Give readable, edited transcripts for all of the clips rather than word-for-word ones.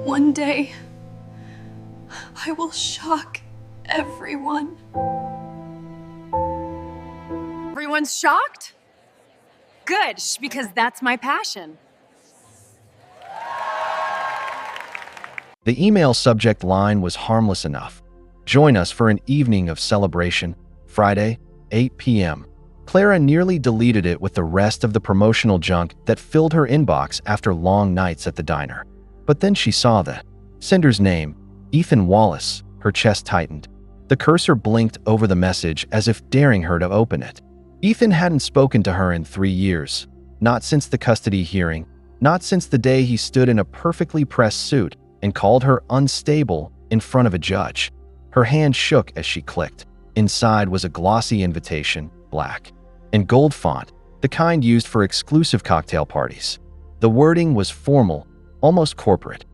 One day, I will shock everyone. Everyone's shocked? Good, because that's my passion. The email subject line was harmless enough. Join us for an evening of celebration, Friday, 8 p.m. Clara nearly deleted it with the rest of the promotional junk that filled her inbox after long nights at the diner. But then she saw the sender's name, Ethan Wallace. Her chest tightened. The cursor blinked over the message as if daring her to open it. Ethan hadn't spoken to her in 3 years. Not since the custody hearing. Not since the day he stood in a perfectly pressed suit and called her unstable in front of a judge. Her hand shook as she clicked. Inside was a glossy invitation, black, in gold font, the kind used for exclusive cocktail parties. The wording was formal, almost corporate.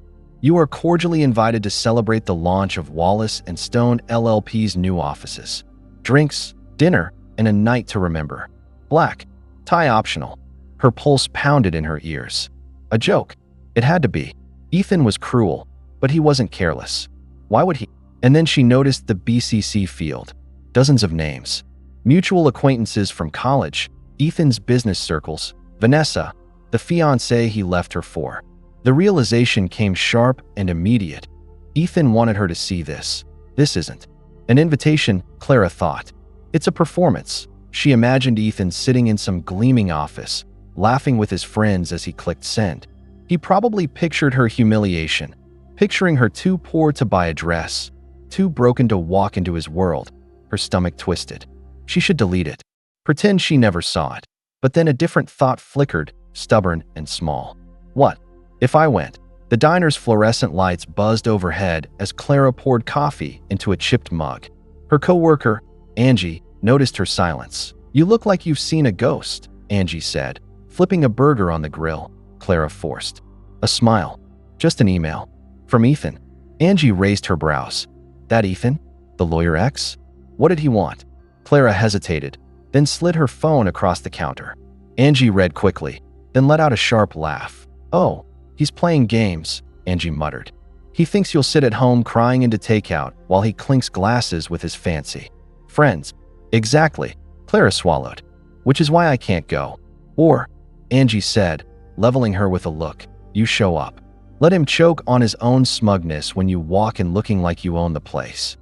You are cordially invited to celebrate the launch of Wallace & Stone LLP's new offices. Drinks, dinner, and a night to remember. Black, tie optional. Her pulse pounded in her ears. A joke. It had to be. Ethan was cruel, but he wasn't careless. Why would he? And then she noticed the BCC field. Dozens of names. Mutual acquaintances from college, Ethan's business circles, Vanessa, the fiancée he left her for. The realization came sharp and immediate. Ethan wanted her to see this. This isn't an invitation, Clara thought. It's a performance. She imagined Ethan sitting in some gleaming office, laughing with his friends as he clicked send. He probably pictured her humiliation, picturing her too poor to buy a dress, too broken to walk into his world. Her stomach twisted. She should delete it. Pretend she never saw it. But then a different thought flickered, stubborn and small. What if I went? The diner's fluorescent lights buzzed overhead as Clara poured coffee into a chipped mug. Her coworker, Angie, noticed her silence. You look like you've seen a ghost, Angie said, flipping a burger on the grill. Clara forced a smile. Just an email. From Ethan. Angie raised her brows. That Ethan? The lawyer ex? What did he want? Clara hesitated, then slid her phone across the counter. Angie read quickly, then let out a sharp laugh. Oh, he's playing games, Angie muttered. He thinks you'll sit at home crying into takeout while he clinks glasses with his fancy friends. Exactly, Clara swallowed. Which is why I can't go. Or, Angie said, leveling her with a look, you show up. Let him choke on his own smugness when you walk in looking like you own the place.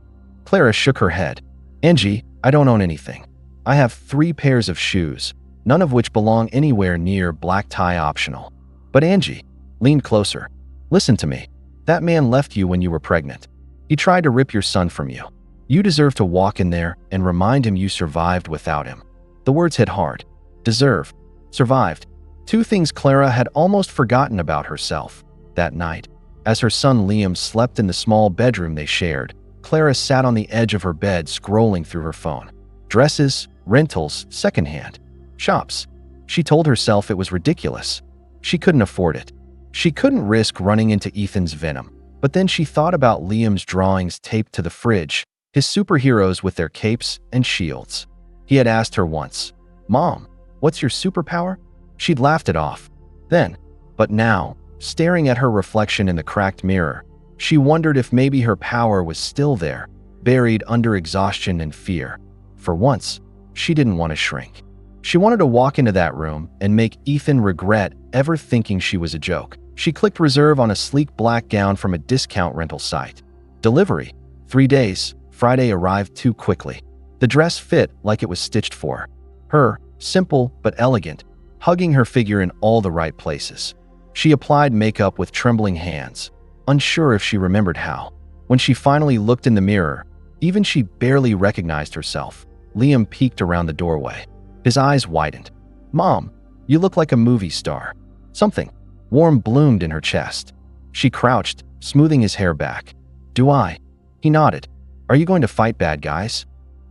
Clara shook her head. Angie, I don't own anything. I have 3 pairs of shoes, none of which belong anywhere near black tie optional. But Angie leaned closer. Listen to me. That man left you when you were pregnant. He tried to rip your son from you. You deserve to walk in there and remind him you survived without him. The words hit hard. Deserve. Survived. 2 things Clara had almost forgotten about herself. That night, as her son Liam slept in the small bedroom they shared, Clara sat on the edge of her bed scrolling through her phone. Dresses, rentals, secondhand. Shops. She told herself it was ridiculous. She couldn't afford it. She couldn't risk running into Ethan's venom. But then she thought about Liam's drawings taped to the fridge, his superheroes with their capes and shields. He had asked her once, Mom, what's your superpower? She'd laughed it off. Then, but now, staring at her reflection in the cracked mirror, she wondered if maybe her power was still there, buried under exhaustion and fear. For once, she didn't want to shrink. She wanted to walk into that room and make Ethan regret ever thinking she was a joke. She clicked reserve on a sleek black gown from a discount rental site. Delivery. 3 days. Friday arrived too quickly. The dress fit like it was stitched for her, simple but elegant, hugging her figure in all the right places. She applied makeup with trembling hands, unsure if she remembered how. When she finally looked in the mirror, even she barely recognized herself. Liam peeked around the doorway. His eyes widened. Mom, you look like a movie star. Something warm bloomed in her chest. She crouched, smoothing his hair back. Do I? He nodded. Are you going to fight bad guys?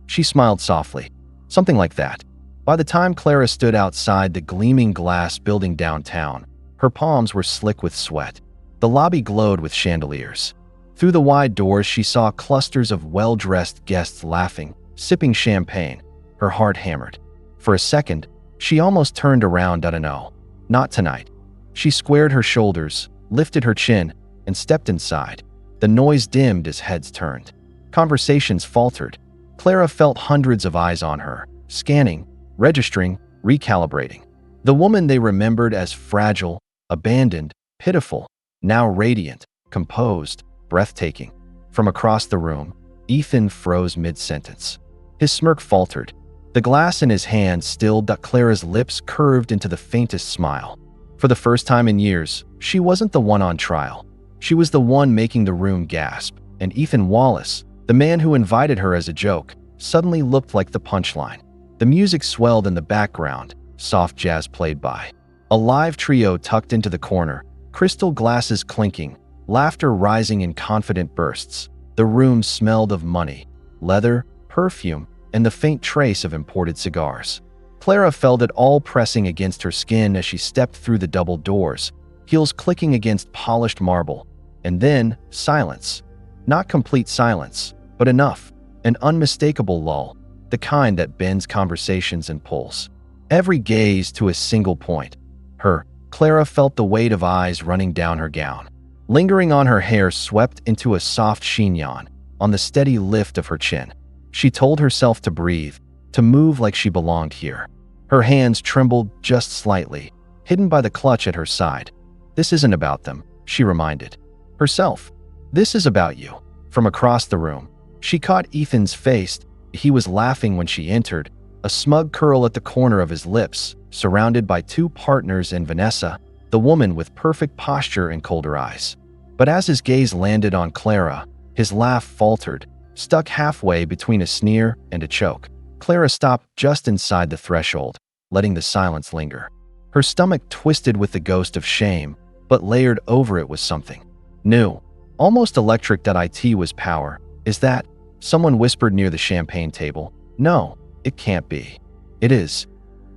She smiled softly. Something like that. By the time Clara stood outside the gleaming glass building downtown, her palms were slick with sweat. The lobby glowed with chandeliers. Through the wide doors, she saw clusters of well-dressed guests laughing, sipping champagne. Her heart hammered. For a second, she almost turned around. No, not tonight. She squared her shoulders, lifted her chin, and stepped inside. The noise dimmed as heads turned. Conversations faltered. Clara felt hundreds of eyes on her, scanning, registering, recalibrating. The woman they remembered as fragile, abandoned, pitiful, now radiant, composed, breathtaking. From across the room, Ethan froze mid-sentence. His smirk faltered. The glass in his hand stilled. Clara's lips curved into the faintest smile. For the first time in years, she wasn't the one on trial. She was the one making the room gasp, and Ethan Wallace, the man who invited her as a joke, suddenly looked like the punchline. The music swelled in the background, soft jazz played by. A live trio tucked into the corner, crystal glasses clinking, laughter rising in confident bursts. The room smelled of money, leather, perfume, and the faint trace of imported cigars. Clara felt it all pressing against her skin as she stepped through the double doors, heels clicking against polished marble. And then, silence. Not complete silence, but enough. An unmistakable lull, the kind that bends conversations and pulls every gaze to a single point. Clara felt the weight of eyes running down her gown, lingering on her hair swept into a soft chignon, on the steady lift of her chin. She told herself to breathe, to move like she belonged here. Her hands trembled just slightly, hidden by the clutch at her side. This isn't about them, she reminded herself. This is about you. From across the room, she caught Ethan's face. He was laughing when she entered, a smug curl at the corner of his lips, surrounded by two partners and Vanessa, the woman with perfect posture and colder eyes. But as his gaze landed on Clara, his laugh faltered, stuck halfway between a sneer and a choke. Clara stopped just inside the threshold, letting the silence linger. Her stomach twisted with the ghost of shame, but layered over it was something new, almost electric. It was power. Is that? Someone whispered near the champagne table. No, it can't be. It is.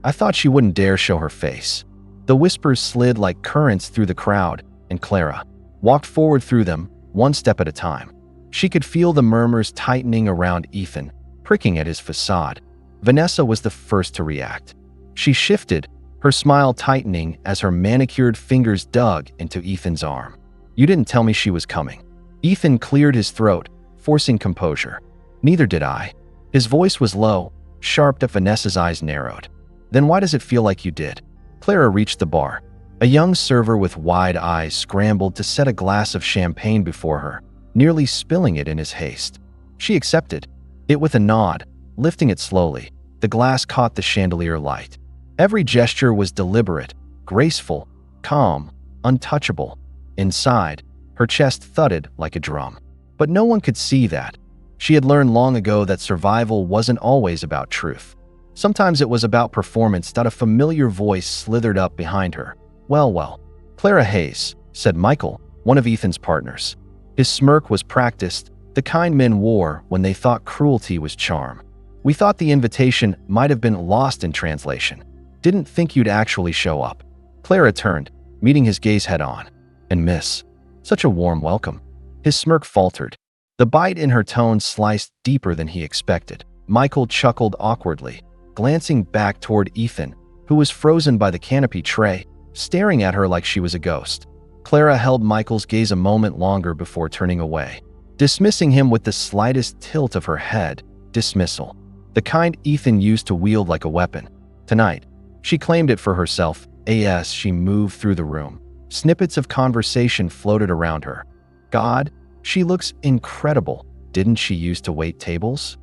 I thought she wouldn't dare show her face. The whispers slid like currents through the crowd, and Clara walked forward through them, one step at a time. She could feel the murmurs tightening around Ethan, pricking at his facade. Vanessa was the first to react. She shifted, her smile tightening as her manicured fingers dug into Ethan's arm. You didn't tell me she was coming. Ethan cleared his throat, forcing composure. Neither did I. His voice was low, sharp. Vanessa's eyes narrowed. Then why does it feel like you did? Clara reached the bar. A young server with wide eyes scrambled to set a glass of champagne before her, nearly spilling it in his haste. She accepted it with a nod, lifting it slowly. The glass caught the chandelier light. Every gesture was deliberate, graceful, calm, untouchable. Inside, her chest thudded like a drum. But no one could see that. She had learned long ago that survival wasn't always about truth. Sometimes it was about performance. A familiar voice slithered up behind her. Well, Clara Hayes, said Michael, one of Ethan's partners. His smirk was practiced, the kind men wore when they thought cruelty was charm. We thought the invitation might have been lost in translation. Didn't think you'd actually show up. Clara turned, meeting his gaze head-on. And miss, such a warm welcome. His smirk faltered. The bite in her tone sliced deeper than he expected. Michael chuckled awkwardly, glancing back toward Ethan, who was frozen by the canopy tray, staring at her like she was a ghost. Clara held Michael's gaze a moment longer before turning away, dismissing him with the slightest tilt of her head. Dismissal. The kind Ethan used to wield like a weapon. Tonight, she claimed it for herself. As she moved through the room, snippets of conversation floated around her. God, she looks incredible. Didn't she used to wait tables?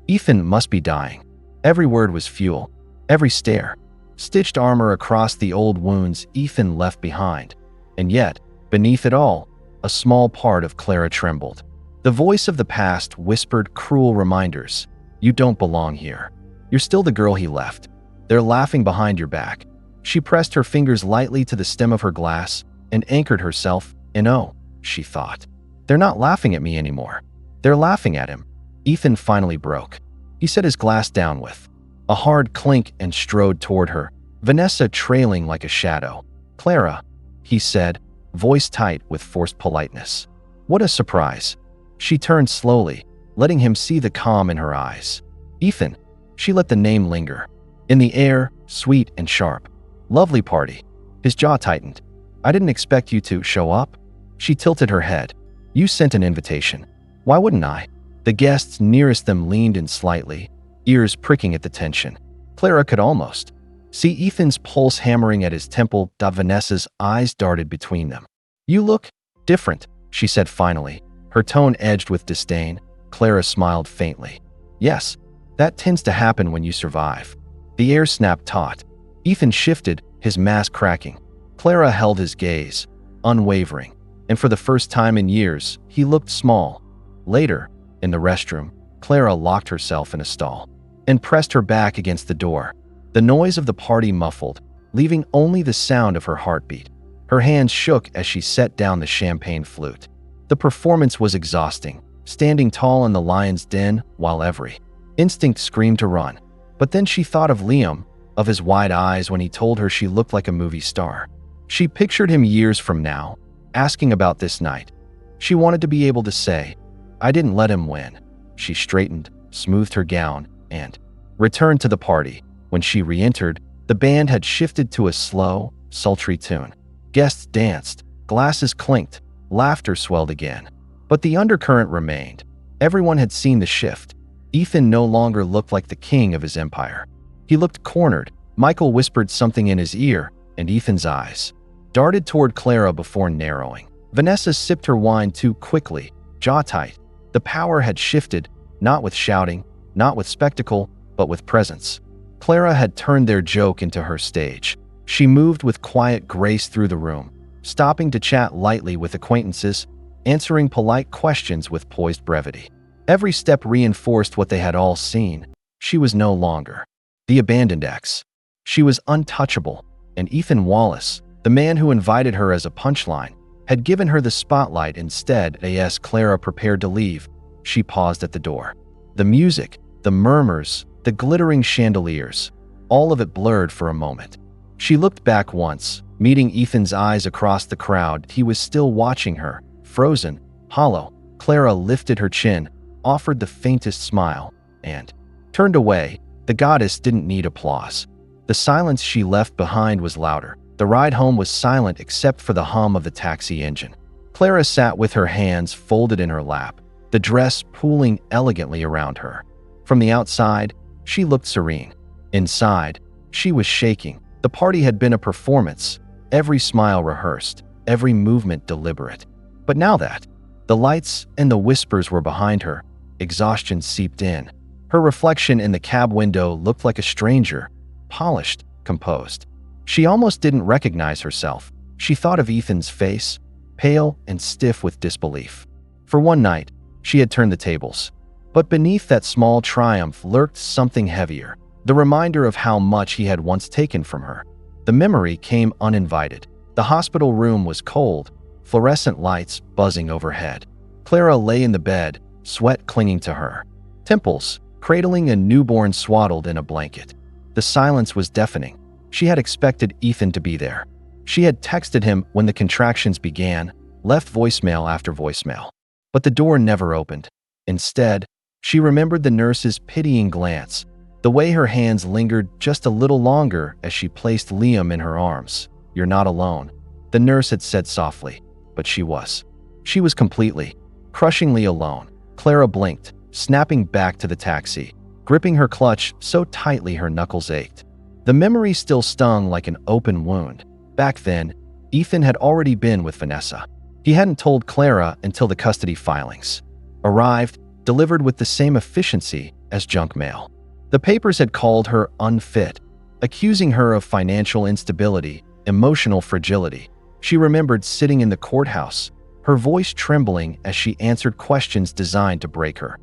Ethan must be dying. Every word was fuel. Every stare. Stitched armor across the old wounds Ethan left behind. And yet, beneath it all, a small part of Clara trembled. The voice of the past whispered cruel reminders. You don't belong here. You're still the girl he left. They're laughing behind your back. She pressed her fingers lightly to the stem of her glass and anchored herself. And oh, she thought, they're not laughing at me anymore. They're laughing at him. Ethan finally broke. He set his glass down with a hard clink and strode toward her, Vanessa trailing like a shadow. Clara, he said, voice tight with forced politeness. What a surprise. She turned slowly, letting him see the calm in her eyes. Ethan, she let the name linger. In the air, sweet and sharp. Lovely party. His jaw tightened. I didn't expect you to show up. She tilted her head. You sent an invitation. Why wouldn't I? The guests nearest them leaned in slightly, ears pricking at the tension. Clara could almost see Ethan's pulse hammering at his temple. Vanessa's eyes darted between them. You look different, she said finally, her tone edged with disdain. Clara smiled faintly. Yes, that tends to happen when you survive. The air snapped taut. Ethan shifted, his mask cracking. Clara held his gaze, unwavering, and for the first time in years, he looked small. Later, in the restroom, Clara locked herself in a stall and pressed her back against the door. The noise of the party muffled, leaving only the sound of her heartbeat. Her hands shook as she set down the champagne flute. The performance was exhausting, standing tall in the lion's den while every instinct screamed to run. But then she thought of Liam, of his wide eyes when he told her she looked like a movie star. She pictured him years from now, asking about this night. She wanted to be able to say, I didn't let him win. She straightened, smoothed her gown, and returned to the party. When she re-entered, the band had shifted to a slow, sultry tune. Guests danced, glasses clinked, laughter swelled again. But the undercurrent remained. Everyone had seen the shift. Ethan no longer looked like the king of his empire. He looked cornered. Michael whispered something in his ear, and Ethan's eyes darted toward Clara before narrowing. Vanessa sipped her wine too quickly, jaw tight. The power had shifted, not with shouting, not with spectacle, but with presence. Clara had turned their joke into her stage. She moved with quiet grace through the room, stopping to chat lightly with acquaintances, answering polite questions with poised brevity. Every step reinforced what they had all seen. She was no longer the abandoned ex. She was untouchable, and Ethan Wallace, the man who invited her as a punchline, had given her the spotlight instead. As Clara prepared to leave, she paused at the door. The music, the murmurs, the glittering chandeliers, all of it blurred for a moment. She looked back once, meeting Ethan's eyes across the crowd. He was still watching her, frozen, hollow. Clara lifted her chin, offered the faintest smile, and turned away. The goddess didn't need applause. The silence she left behind was louder. The ride home was silent except for the hum of the taxi engine. Clara sat with her hands folded in her lap, the dress pooling elegantly around her. From the outside, she looked serene. Inside, she was shaking. The party had been a performance, every smile rehearsed, every movement deliberate. But now that the lights and the whispers were behind her, exhaustion seeped in. Her reflection in the cab window looked like a stranger, polished, composed. She almost didn't recognize herself. She thought of Ethan's face, pale and stiff with disbelief. For one night, she had turned the tables. But beneath that small triumph lurked something heavier, the reminder of how much he had once taken from her. The memory came uninvited. The hospital room was cold, fluorescent lights buzzing overhead. Clara lay in the bed, sweat clinging to her temples, cradling a newborn swaddled in a blanket. The silence was deafening. She had expected Ethan to be there. She had texted him when the contractions began, left voicemail after voicemail. But the door never opened. Instead, she remembered the nurse's pitying glance, the way her hands lingered just a little longer as she placed Liam in her arms. You're not alone, the nurse had said softly, but she was. She was completely, crushingly alone. Clara blinked, snapping back to the taxi, gripping her clutch so tightly her knuckles ached. The memory still stung like an open wound. Back then, Ethan had already been with Vanessa. He hadn't told Clara until the custody filings arrived, delivered with the same efficiency as junk mail. The papers had called her unfit, accusing her of financial instability, emotional fragility. She remembered sitting in the courthouse, her voice trembling as she answered questions designed to break her.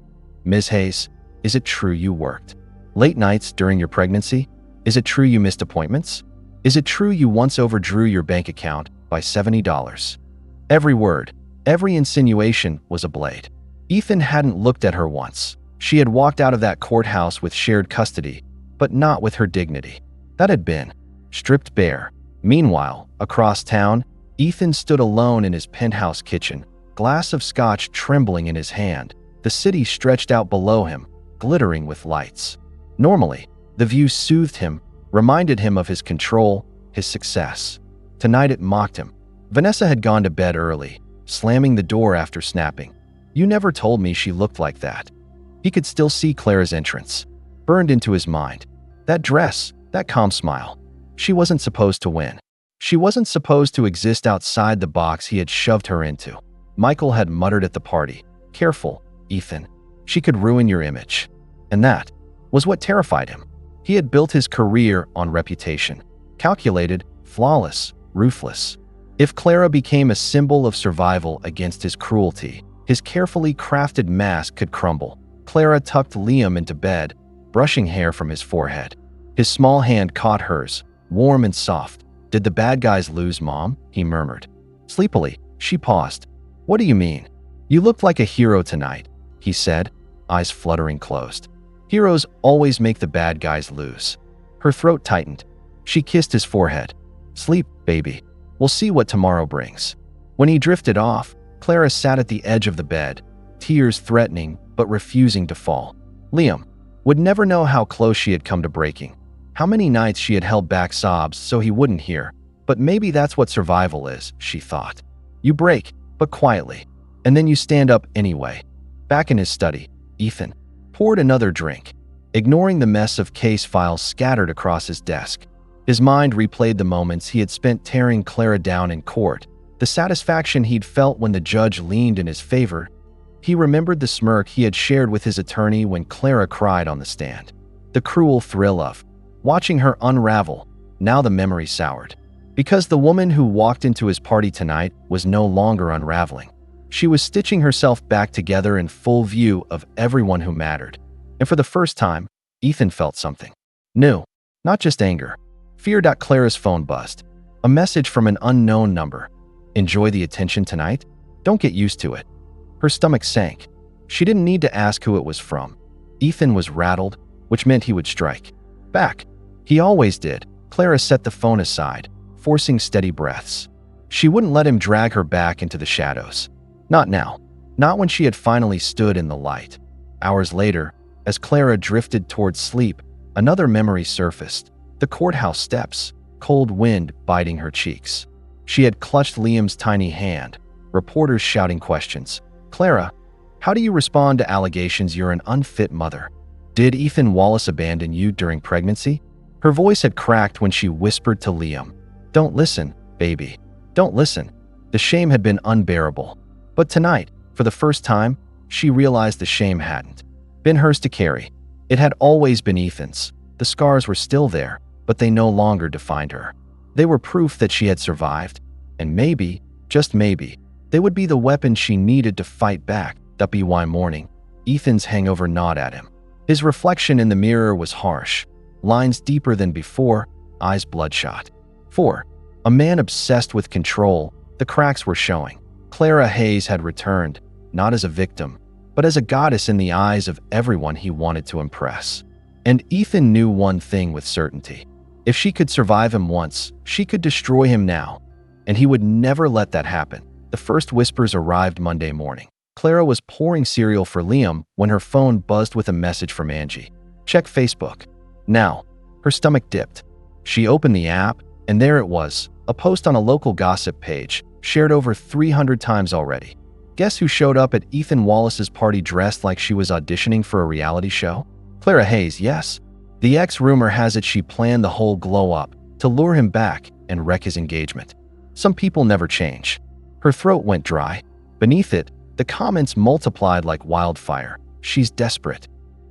Ms. Hayes, is it true you worked late nights during your pregnancy? Is it true you missed appointments? Is it true you once overdrew your bank account by $70? Every word, every insinuation was a blade. Ethan hadn't looked at her once. She had walked out of that courthouse with shared custody, but not with her dignity. That had been stripped bare. Meanwhile, across town, Ethan stood alone in his penthouse kitchen, glass of scotch trembling in his hand. The city stretched out below him, glittering with lights. Normally, the view soothed him, reminded him of his control, his success. Tonight it mocked him. Vanessa had gone to bed early, slamming the door after snapping. You never told me she looked like that. He could still see Clara's entrance, burned into his mind. That dress, that calm smile. She wasn't supposed to win. She wasn't supposed to exist outside the box he had shoved her into. Michael had muttered at the party, "Careful, Ethan. She could ruin your image." And that was what terrified him. He had built his career on reputation. Calculated, flawless, ruthless. If Clara became a symbol of survival against his cruelty, his carefully crafted mask could crumble. Clara tucked Liam into bed, brushing hair from his forehead. His small hand caught hers, warm and soft. "Did the bad guys lose, Mom?" he murmured. Sleepily, she paused. "What do you mean? You looked like a hero tonight," he said, eyes fluttering closed. "Heroes always make the bad guys lose." Her throat tightened. She kissed his forehead. "Sleep, baby. We'll see what tomorrow brings." When he drifted off, Clara sat at the edge of the bed, tears threatening but refusing to fall. Liam would never know how close she had come to breaking. How many nights she had held back sobs so he wouldn't hear. But maybe that's what survival is, she thought. You break, but quietly. And then you stand up anyway. Back in his study, Ethan poured another drink, ignoring the mess of case files scattered across his desk. His mind replayed the moments he had spent tearing Clara down in court, the satisfaction he'd felt when the judge leaned in his favor. He remembered the smirk he had shared with his attorney when Clara cried on the stand. The cruel thrill of watching her unravel. Now the memory soured. Because the woman who walked into his party tonight was no longer unraveling. She was stitching herself back together in full view of everyone who mattered. And for the first time, Ethan felt something new, not just anger. Fear. Clara's phone buzzed. A message from an unknown number. "Enjoy the attention tonight? Don't get used to it." Her stomach sank. She didn't need to ask who it was from. Ethan was rattled, which meant he would strike back. He always did. Clara set the phone aside, forcing steady breaths. She wouldn't let him drag her back into the shadows. Not now. Not when she had finally stood in the light. Hours later, as Clara drifted towards sleep, another memory surfaced. The courthouse steps, cold wind biting her cheeks. She had clutched Liam's tiny hand, reporters shouting questions. "Clara, how do you respond to allegations you're an unfit mother? Did Ethan Wallace abandon you during pregnancy?" Her voice had cracked when she whispered to Liam, "Don't listen, baby. Don't listen." The shame had been unbearable. But tonight, for the first time, she realized the shame hadn't been hers to carry. It had always been Ethan's. The scars were still there, but they no longer defined her. They were proof that she had survived, and maybe, just maybe, they would be the weapon she needed to fight back. That by morning, Ethan's hangover gnawed at him. His reflection in the mirror was harsh, lines deeper than before, eyes bloodshot. For a man obsessed with control, the cracks were showing. Clara Hayes had returned, not as a victim, but as a goddess in the eyes of everyone he wanted to impress. And Ethan knew one thing with certainty. If she could survive him once, she could destroy him now. And he would never let that happen. The first whispers arrived Monday morning. Clara was pouring cereal for Liam when her phone buzzed with a message from Angie. "Check Facebook." Now, her stomach dipped. She opened the app, and there it was, a post on a local gossip page, shared over 300 times already. Guess who showed up at Ethan Wallace's party dressed like she was auditioning for a reality show? Clara Hayes, yes. The ex-rumor has it she planned the whole glow-up to lure him back and wreck his engagement. Some people never change. Her throat went dry. Beneath it, the comments multiplied like wildfire. She's desperate.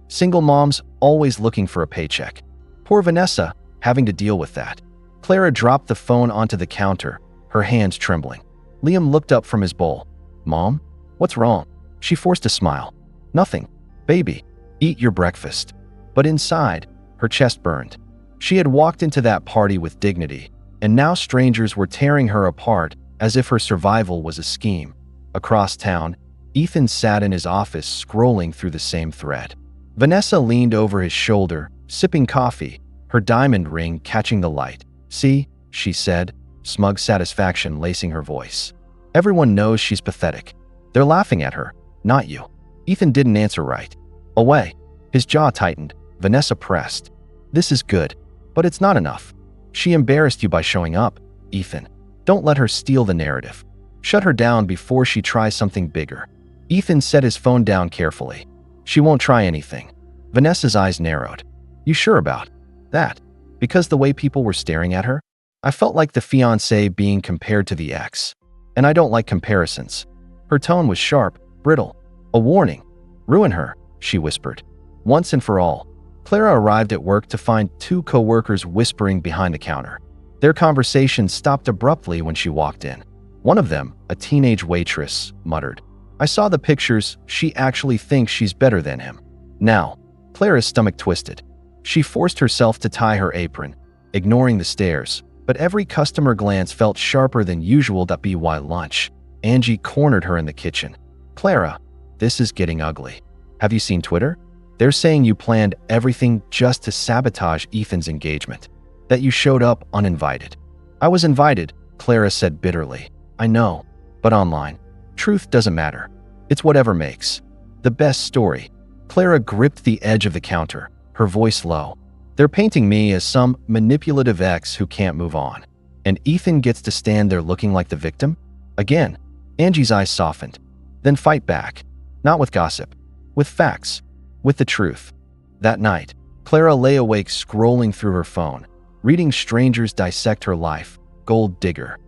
Single moms always looking for a paycheck. Poor Vanessa, having to deal with that. Clara dropped the phone onto the counter, her hands trembling. Liam looked up from his bowl. "Mom, what's wrong?" She forced a smile. "Nothing. Baby, eat your breakfast." But inside, her chest burned. She had walked into that party with dignity, and now strangers were tearing her apart as if her survival was a scheme. Across town, Ethan sat in his office scrolling through the same thread. Vanessa leaned over his shoulder, sipping coffee, her diamond ring catching the light. "See," she said, smug satisfaction lacing her voice. "Everyone knows she's pathetic. They're laughing at her, not you." Ethan didn't answer right. Away. His jaw tightened. Vanessa pressed. "This is good, but it's not enough. She embarrassed you by showing up, Ethan. Don't let her steal the narrative." Shut her down before she tries something bigger. Ethan set his phone down carefully. She won't try anything. Vanessa's eyes narrowed. You sure about that? Because the way people were staring at her? I felt like the fiancé being compared to the ex. And I don't like comparisons. Her tone was sharp, brittle. A warning. Ruin her, she whispered. Once and for all. Clara arrived at work to find two co-workers whispering behind the counter. Their conversation stopped abruptly when she walked in. One of them, a teenage waitress, muttered, I saw the pictures, she actually thinks she's better than him. Now, Clara's stomach twisted. She forced herself to tie her apron, ignoring the stares, but every customer glance felt sharper than usual. By lunch, Angie cornered her in the kitchen. Clara, this is getting ugly. Have you seen Twitter? They're saying you planned everything just to sabotage Ethan's engagement. That you showed up uninvited. I was invited, Clara said bitterly. I know, but online. Truth doesn't matter. It's whatever makes the best story. Clara gripped the edge of the counter, her voice low. They're painting me as some manipulative ex who can't move on. And Ethan gets to stand there looking like the victim? Again, Angie's eyes softened. Then fight back. Not with gossip. With facts. With the truth. That night, Clara lay awake scrolling through her phone, reading strangers dissect her life. Gold digger.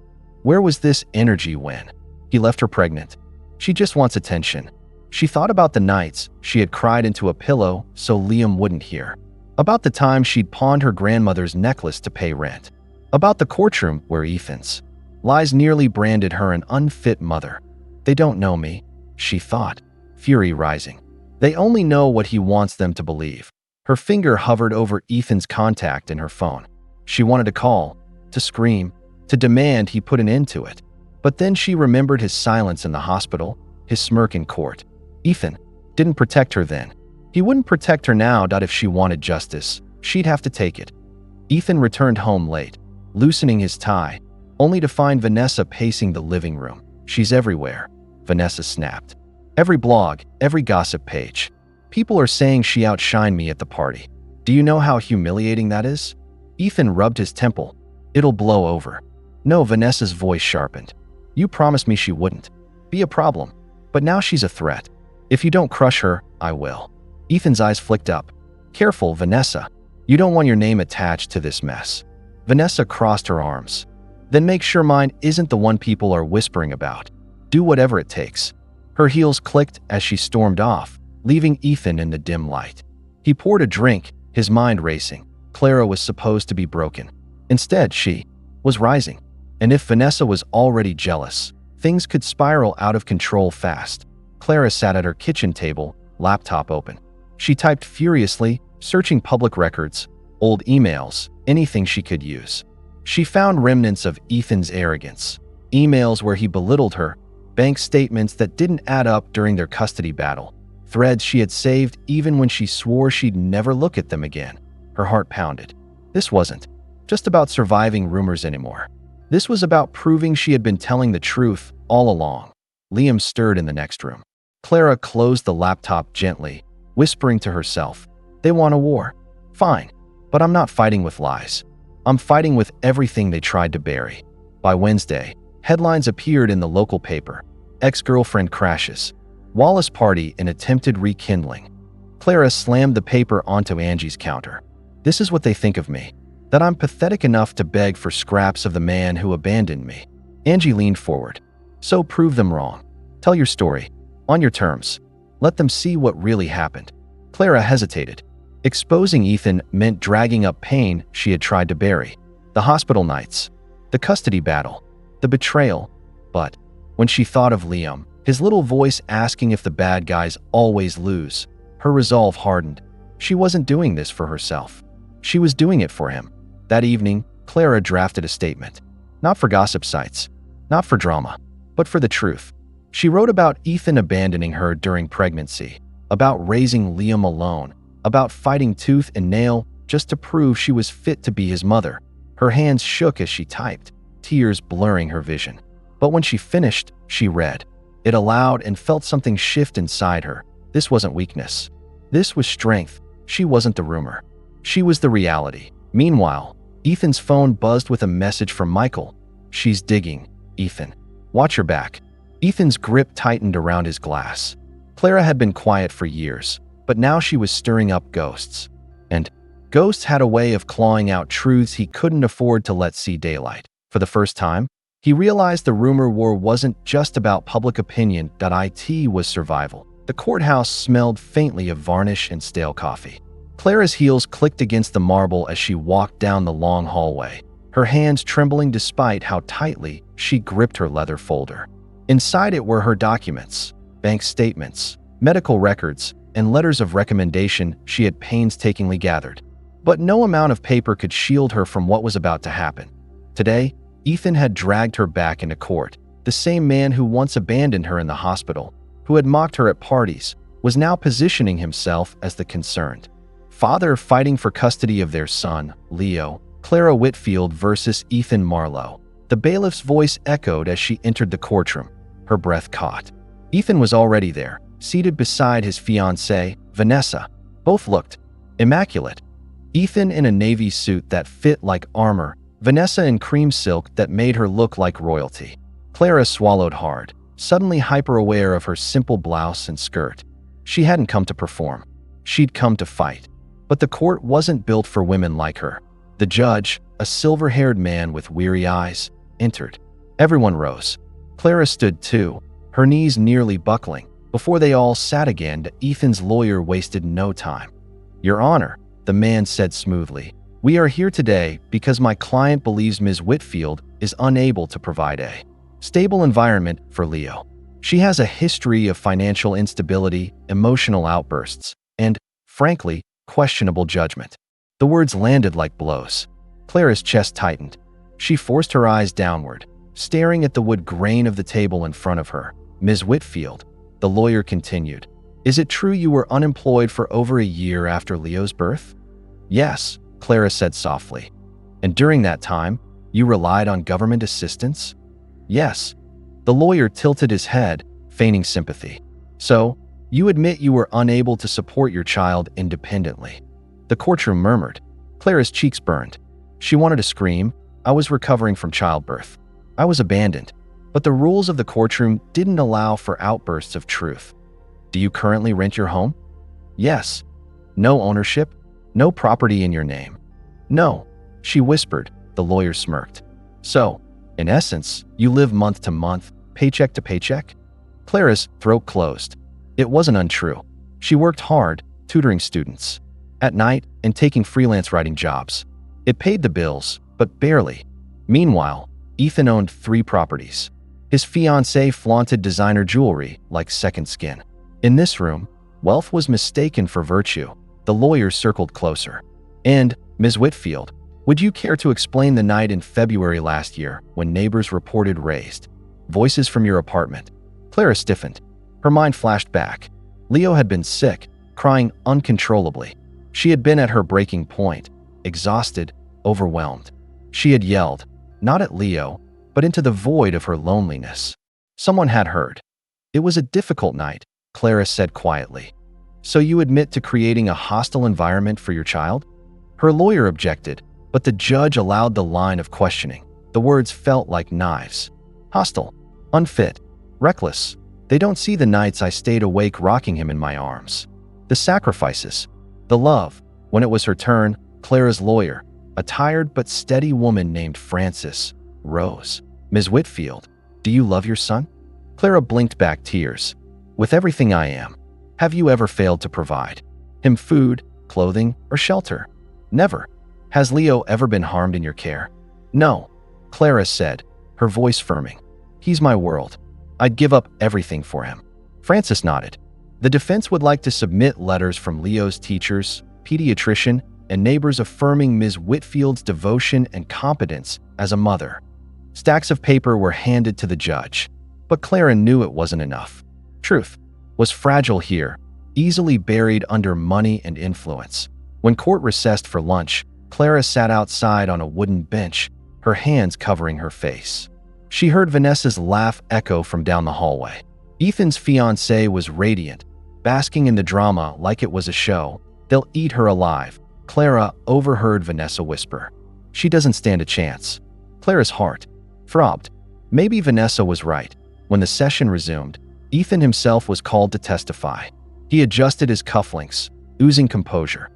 Where was this energy when he left her pregnant? She just wants attention. She thought about the nights she had cried into a pillow so Liam wouldn't hear. About the time she'd pawned her grandmother's necklace to pay rent. About the courtroom where Ethan's lies nearly branded her an unfit mother. They don't know me, she thought, fury rising. They only know what he wants them to believe. Her finger hovered over Ethan's contact in her phone. She wanted to call, to scream, to demand he put an end to it. But then she remembered his silence in the hospital, his smirk in court. Ethan didn't protect her then. He wouldn't protect her now. If she wanted justice, she'd have to take it. Ethan returned home late, loosening his tie, only to find Vanessa pacing the living room. She's everywhere, Vanessa snapped. Every blog, every gossip page. People are saying she outshined me at the party. Do you know how humiliating that is? Ethan rubbed his temple. It'll blow over. No, Vanessa's voice sharpened. You promised me she wouldn't be a problem, but now she's a threat. If you don't crush her, I will. Ethan's eyes flicked up. Careful, Vanessa. You don't want your name attached to this mess. Vanessa crossed her arms. Then make sure mine isn't the one people are whispering about. Do whatever it takes. Her heels clicked as she stormed off, leaving Ethan in the dim light. He poured a drink, his mind racing. Clara was supposed to be broken. Instead, she was rising. And if Vanessa was already jealous, things could spiral out of control fast. Clara sat at her kitchen table, laptop open. She typed furiously, searching public records, old emails, anything she could use. She found remnants of Ethan's arrogance. Emails where he belittled her, bank statements that didn't add up during their custody battle, threads she had saved even when she swore she'd never look at them again. Her heart pounded. This wasn't just about surviving rumors anymore. This was about proving she had been telling the truth all along. Liam stirred in the next room. Clara closed the laptop gently, whispering to herself, They want a war. Fine, but I'm not fighting with lies. I'm fighting with everything they tried to bury. By Wednesday, headlines appeared in the local paper. Ex-girlfriend crashes. Wallace party and attempted rekindling. Clara slammed the paper onto Angie's counter. This is what they think of me. That I'm pathetic enough to beg for scraps of the man who abandoned me. Angie leaned forward. So prove them wrong. Tell your story. On your terms. Let them see what really happened. Clara hesitated. Exposing Ethan meant dragging up pain she had tried to bury. The hospital nights. The custody battle. The betrayal. But when she thought of Liam, his little voice asking if the bad guys always lose, her resolve hardened. She wasn't doing this for herself. She was doing it for him. That evening, Clara drafted a statement. Not for gossip sites, not for drama, but for the truth. She wrote about Ethan abandoning her during pregnancy, about raising Liam alone, about fighting tooth and nail just to prove she was fit to be his mother. Her hands shook as she typed, tears blurring her vision. But when she finished, she read it aloud and felt something shift inside her. This wasn't weakness. This was strength. She wasn't the rumor. She was the reality. Meanwhile, Ethan's phone buzzed with a message from Michael. She's digging, Ethan. Watch your back. Ethan's grip tightened around his glass. Clara had been quiet for years, but now she was stirring up ghosts. And ghosts had a way of clawing out truths he couldn't afford to let see daylight. For the first time, he realized the rumor war wasn't just about public opinion. It was survival. The courthouse smelled faintly of varnish and stale coffee. Clara's heels clicked against the marble as she walked down the long hallway, her hands trembling despite how tightly she gripped her leather folder. Inside it were her documents, bank statements, medical records, and letters of recommendation she had painstakingly gathered. But no amount of paper could shield her from what was about to happen. Today, Ethan had dragged her back into court. The same man who once abandoned her in the hospital, who had mocked her at parties, was now positioning himself as the concerned father fighting for custody of their son, Leo. Clara Whitfield versus Ethan Marlowe. The bailiff's voice echoed as she entered the courtroom. Her breath caught. Ethan was already there, seated beside his fiancée, Vanessa. Both looked immaculate. Ethan in a navy suit that fit like armor, Vanessa in cream silk that made her look like royalty. Clara swallowed hard, suddenly hyper-aware of her simple blouse and skirt. She hadn't come to perform. She'd come to fight. But the court wasn't built for women like her. The judge, a silver-haired man with weary eyes, entered. Everyone rose. Clara stood too, her knees nearly buckling. Before they all sat again, Ethan's lawyer wasted no time. "Your Honor," the man said smoothly, "we are here today because my client believes Ms. Whitfield is unable to provide a stable environment for Leo. She has a history of financial instability, emotional outbursts, and, frankly, questionable judgment." The words landed like blows. Clara's chest tightened. She forced her eyes downward, staring at the wood grain of the table in front of her. "Ms. Whitfield," the lawyer continued, "is it true you were unemployed for over a year after Leo's birth?" "Yes," Clara said softly. "And during that time, you relied on government assistance?" "Yes." The lawyer tilted his head, feigning sympathy. "So, you admit you were unable to support your child independently?" The courtroom murmured. Clara's cheeks burned. She wanted to scream. "I was recovering from childbirth. I was abandoned." But the rules of the courtroom didn't allow for outbursts of truth. "Do you currently rent your home?" "Yes." "No ownership? No property in your name?" "No," she whispered. The lawyer smirked. "So, in essence, you live month to month, paycheck to paycheck?" Clara's throat closed. It wasn't untrue. She worked hard, tutoring students at night and taking freelance writing jobs. It paid the bills, but barely. Meanwhile, Ethan owned 3 properties. His fiancée flaunted designer jewelry like second skin. In this room, wealth was mistaken for virtue. The lawyer circled closer. "And, Ms. Whitfield, would you care to explain the night in February last year when neighbors reported raised voices from your apartment?" Clara stiffened. Her mind flashed back. Leo had been sick, crying uncontrollably. She had been at her breaking point, exhausted, overwhelmed. She had yelled, not at Leo, but into the void of her loneliness. Someone had heard. "It was a difficult night," Clara said quietly. "So you admit to creating a hostile environment for your child?" Her lawyer objected, but the judge allowed the line of questioning. The words felt like knives. "Hostile, unfit, reckless. They don't see the nights I stayed awake rocking him in my arms. The sacrifices, the love." When it was her turn, Clara's lawyer, a tired but steady woman named Frances, rose. "Ms. Whitfield, do you love your son?" Clara blinked back tears. "With everything I am. Have you ever failed to provide him food, clothing, or shelter?" "Never." "Has Leo ever been harmed in your care?" "No," Clara said, her voice firming. "He's my world. I'd give up everything for him." Frances nodded. The defense would like to submit letters from Leo's teachers, pediatrician, and neighbors affirming Ms. Whitfield's devotion and competence as a mother. Stacks of paper were handed to the judge, but Clara knew it wasn't enough. Truth was fragile here, easily buried under money and influence. When court recessed for lunch, Clara sat outside on a wooden bench, her hands covering her face. She heard Vanessa's laugh echo from down the hallway. Ethan's fiancée was radiant, basking in the drama like it was a show. "They'll eat her alive," Clara overheard Vanessa whisper. "She doesn't stand a chance." Clara's heart throbbed. Maybe Vanessa was right. When the session resumed, Ethan himself was called to testify. He adjusted his cufflinks, oozing composure.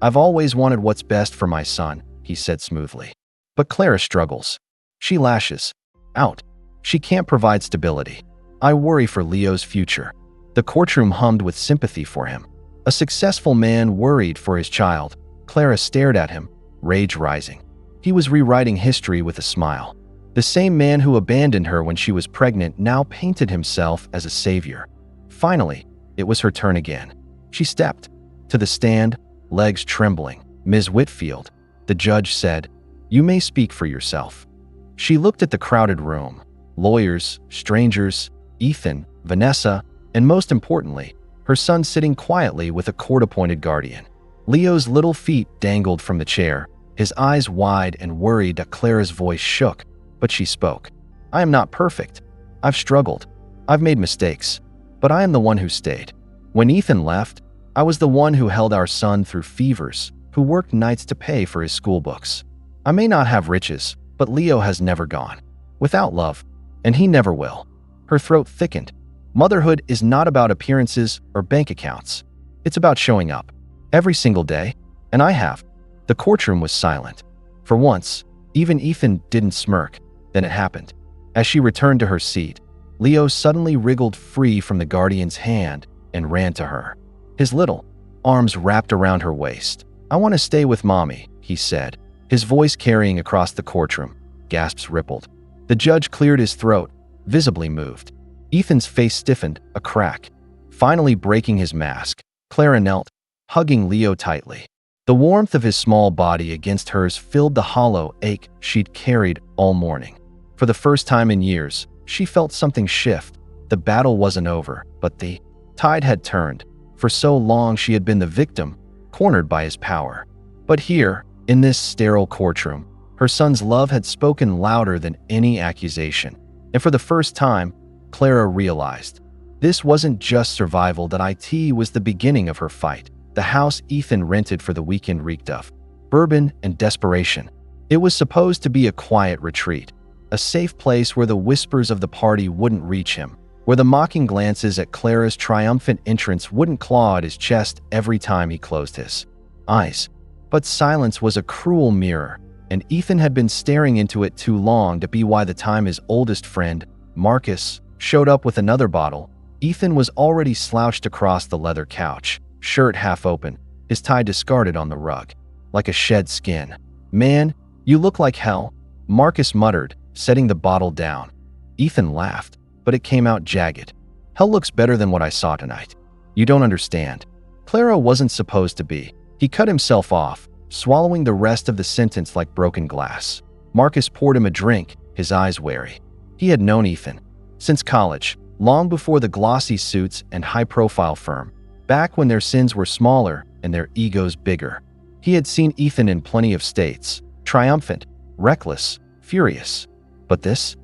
"I've always wanted what's best for my son," he said smoothly. But Clara struggles. She lashes out. She can't provide stability. "I worry for Leo's future." The courtroom hummed with sympathy for him. A successful man worried for his child. Clara stared at him, rage rising. He was rewriting history with a smile. The same man who abandoned her when she was pregnant now painted himself as a savior. Finally, it was her turn again. She stepped to the stand, legs trembling. "Ms. Whitfield," the judge said, "you may speak for yourself." She looked at the crowded room. Lawyers, strangers, Ethan, Vanessa, and most importantly, her son sitting quietly with a court-appointed guardian. Leo's little feet dangled from the chair, his eyes wide and worried that Clara's voice shook, but she spoke. "I am not perfect. I've struggled. I've made mistakes. But I am the one who stayed. When Ethan left, I was the one who held our son through fevers, who worked nights to pay for his school books. I may not have riches, but Leo has never gone without love, and he never will." Her throat thickened. Motherhood is not about appearances or bank accounts. It's about showing up every single day, and I have. The courtroom was silent. For once, even Ethan didn't smirk. Then it happened. As she returned to her seat, Leo suddenly wriggled free from the guardian's hand and ran to her. His little arms wrapped around her waist. "I want to stay with Mommy," he said, his voice carrying across the courtroom. Gasps rippled. The judge cleared his throat, visibly moved. Ethan's face stiffened, a crack. Finally breaking his mask, Clara knelt, hugging Leo tightly. The warmth of his small body against hers filled the hollow ache she'd carried all morning. For the first time in years, she felt something shift. The battle wasn't over, but the tide had turned. For so long she had been the victim, cornered by his power. But here, in this sterile courtroom, her son's love had spoken louder than any accusation. And for the first time, Clara realized this wasn't just survival, that it was the beginning of her fight. The house Ethan rented for the weekend reeked of bourbon and desperation. It was supposed to be a quiet retreat, a safe place where the whispers of the party wouldn't reach him, where the mocking glances at Clara's triumphant entrance wouldn't claw at his chest every time he closed his eyes. But silence was a cruel mirror, and Ethan had been staring into it too long to be why the time his oldest friend, Marcus, showed up with another bottle. Ethan was already slouched across the leather couch, shirt half open, his tie discarded on the rug, like a shed skin. "Man, you look like hell," Marcus muttered, setting the bottle down. Ethan laughed, but it came out jagged. "Hell looks better than what I saw tonight. You don't understand." Clara wasn't supposed to be. He cut himself off, swallowing the rest of the sentence like broken glass. Marcus poured him a drink, his eyes wary. He had known Ethan since college, long before the glossy suits and high-profile firm, back when their sins were smaller and their egos bigger. He had seen Ethan in plenty of states, triumphant, reckless, furious. But this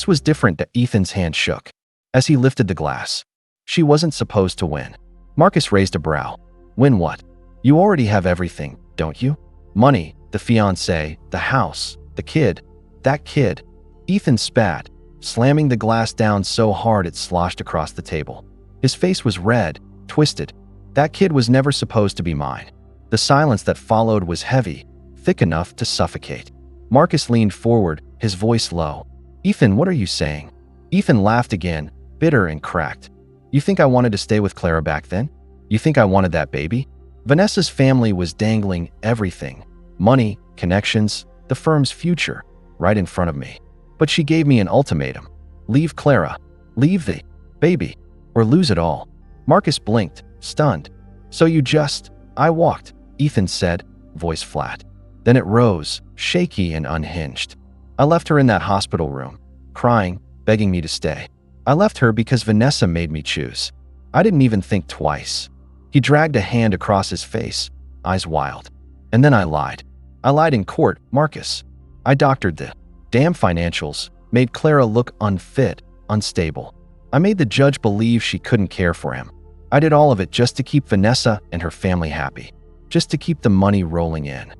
was different. Ethan's hand shook as he lifted the glass. She wasn't supposed to win. Marcus raised a brow. "Win what? You already have everything, don't you? Money, the fiancé, the house, the kid. That kid." Ethan spat, slamming the glass down so hard it sloshed across the table. His face was red, twisted. "That kid was never supposed to be mine." The silence that followed was heavy, thick enough to suffocate. Marcus leaned forward, his voice low. "Ethan, what are you saying?" Ethan laughed again, bitter and cracked. "You think I wanted to stay with Clara back then? You think I wanted that baby?" Vanessa's family was dangling everything, money, connections, the firm's future, right in front of me. But she gave me an ultimatum. Leave Clara, leave the baby, or lose it all. Marcus blinked, stunned. "So you just..." "I walked," Ethan said, voice flat. Then it rose, shaky and unhinged. "I left her in that hospital room, crying, begging me to stay. I left her because Vanessa made me choose. I didn't even think twice." He dragged a hand across his face, eyes wild. "And then I lied. I lied in court, Marcus. I doctored the damn financials, made Clara look unfit, unstable. I made the judge believe she couldn't care for him. I did all of it just to keep Vanessa and her family happy, just to keep the money rolling in."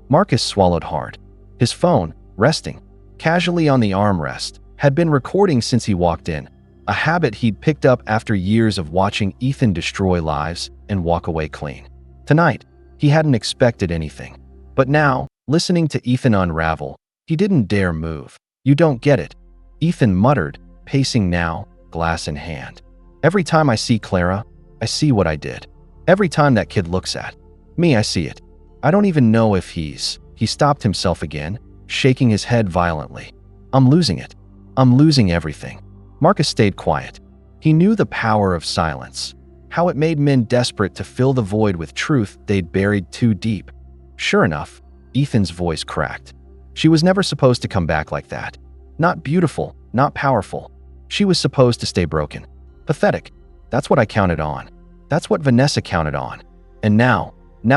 Marcus swallowed hard, his phone resting casually on the armrest, had been recording since he walked in, a habit he'd picked up after years of watching Ethan destroy lives and walk away clean. Tonight, he hadn't expected anything. But now, listening to Ethan unravel, he didn't dare move. "You don't get it," Ethan muttered, pacing now, glass in hand. "Every time I see Clara, I see what I did. Every time that kid looks at me, I see it. I don't even know if he's..." He stopped himself again, shaking his head violently. "I'm losing it. I'm losing everything." Marcus stayed quiet. He knew the power of silence, how it made men desperate to fill the void with truth they'd buried too deep. Sure enough, Ethan's voice cracked. "She was never supposed to come back like that. Not beautiful, not powerful. She was supposed to stay broken. Pathetic. That's what I counted on. That's what Vanessa counted on. And now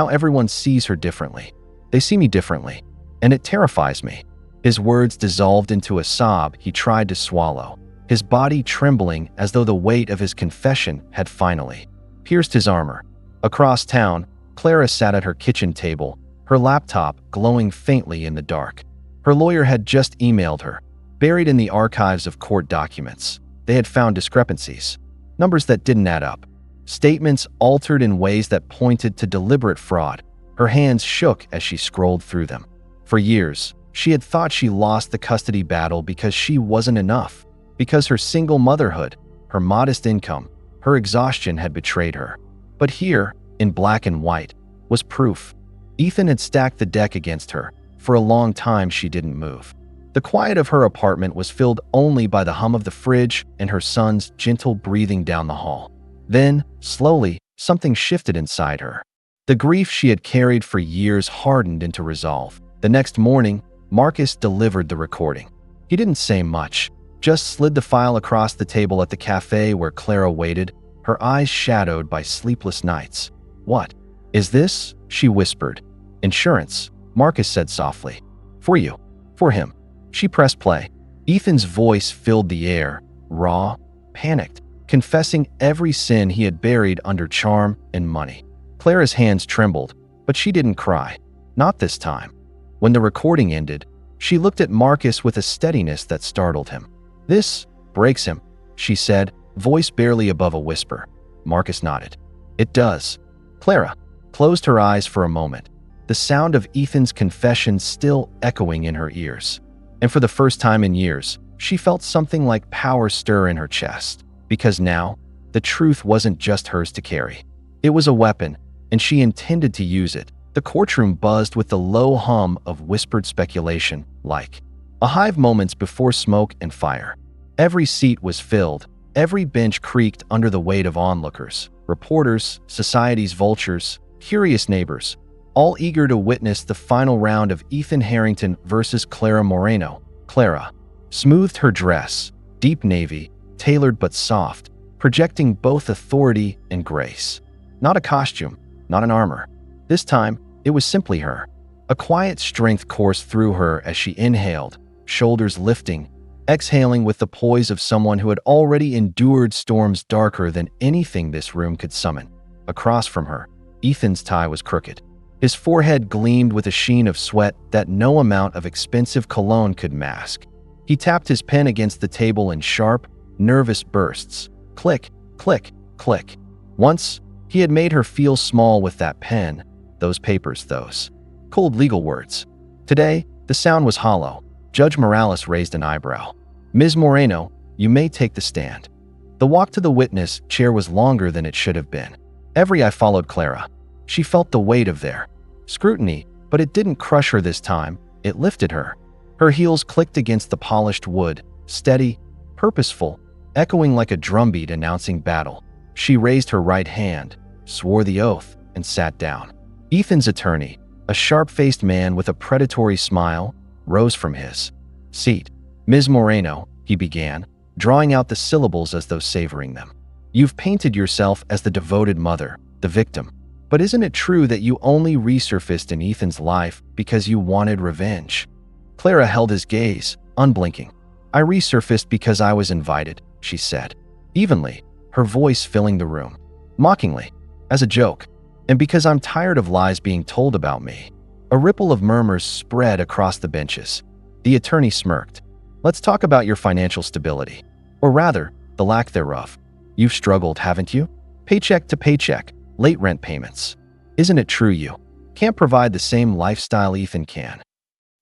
everyone sees her differently. They see me differently. And it terrifies me." His words dissolved into a sob he tried to swallow, his body trembling as though the weight of his confession had finally pierced his armor. Across town, Clara sat at her kitchen table, her laptop glowing faintly in the dark. Her lawyer had just emailed her. Buried in the archives of court documents, they had found discrepancies, numbers that didn't add up, statements altered in ways that pointed to deliberate fraud. Her hands shook as she scrolled through them. For years, she had thought she lost the custody battle because she wasn't enough, because her single motherhood, her modest income, her exhaustion had betrayed her. But here, in black and white, was proof. Ethan had stacked the deck against her. For a long time, she didn't move. The quiet of her apartment was filled only by the hum of the fridge and her son's gentle breathing down the hall. Then, slowly, something shifted inside her. The grief she had carried for years hardened into resolve. The next morning, Marcus delivered the recording. He didn't say much, just slid the file across the table at the cafe where Clara waited, her eyes shadowed by sleepless nights. "What is this?" she whispered. "Insurance," Marcus said softly. "For you. For him." She pressed play. Ethan's voice filled the air, raw, panicked, confessing every sin he had buried under charm and money. Clara's hands trembled, but she didn't cry. Not this time. When the recording ended, she looked at Marcus with a steadiness that startled him. "This breaks him," she said, voice barely above a whisper. Marcus nodded. "It does." Clara closed her eyes for a moment, the sound of Ethan's confession still echoing in her ears. And for the first time in years, she felt something like power stir in her chest, because now, the truth wasn't just hers to carry. It was a weapon, and she intended to use it. The courtroom buzzed with the low hum of whispered speculation, like a hive moments before smoke and fire. Every seat was filled, every bench creaked under the weight of onlookers, reporters, society's vultures, curious neighbors, all eager to witness the final round of Ethan Harrington versus Clara Moreno. Clara smoothed her dress, deep navy, tailored but soft, projecting both authority and grace. Not a costume, not an armor. This time, it was simply her. A quiet strength coursed through her as she inhaled, shoulders lifting, exhaling with the poise of someone who had already endured storms darker than anything this room could summon. Across from her, Ethan's tie was crooked. His forehead gleamed with a sheen of sweat that no amount of expensive cologne could mask. He tapped his pen against the table in sharp, nervous bursts. Click, click, click. Once, he had made her feel small with that pen, those papers, those cold legal words. Today, the sound was hollow. Judge Morales raised an eyebrow. "Ms. Moreno, you may take the stand." The walk to the witness chair was longer than it should have been. Every eye followed Clara. She felt the weight of their scrutiny, but it didn't crush her this time. It lifted her. Her heels clicked against the polished wood, steady, purposeful, echoing like a drumbeat announcing battle. She raised her right hand, swore the oath, and sat down. Ethan's attorney, a sharp-faced man with a predatory smile, rose from his seat. "Ms. Moreno," he began, drawing out the syllables as though savoring them. "You've painted yourself as the devoted mother, the victim. But isn't it true that you only resurfaced in Ethan's life because you wanted revenge?" Clara held his gaze, unblinking. "I resurfaced because I was invited," she said, evenly, her voice filling the room. Mockingly, as a joke. "And because I'm tired of lies being told about me." A ripple of murmurs spread across the benches. The attorney smirked. Let's talk about your financial stability. Or rather, the lack thereof. You've struggled, haven't you? Paycheck to paycheck, late rent payments. Isn't it true you can't provide the same lifestyle Ethan can?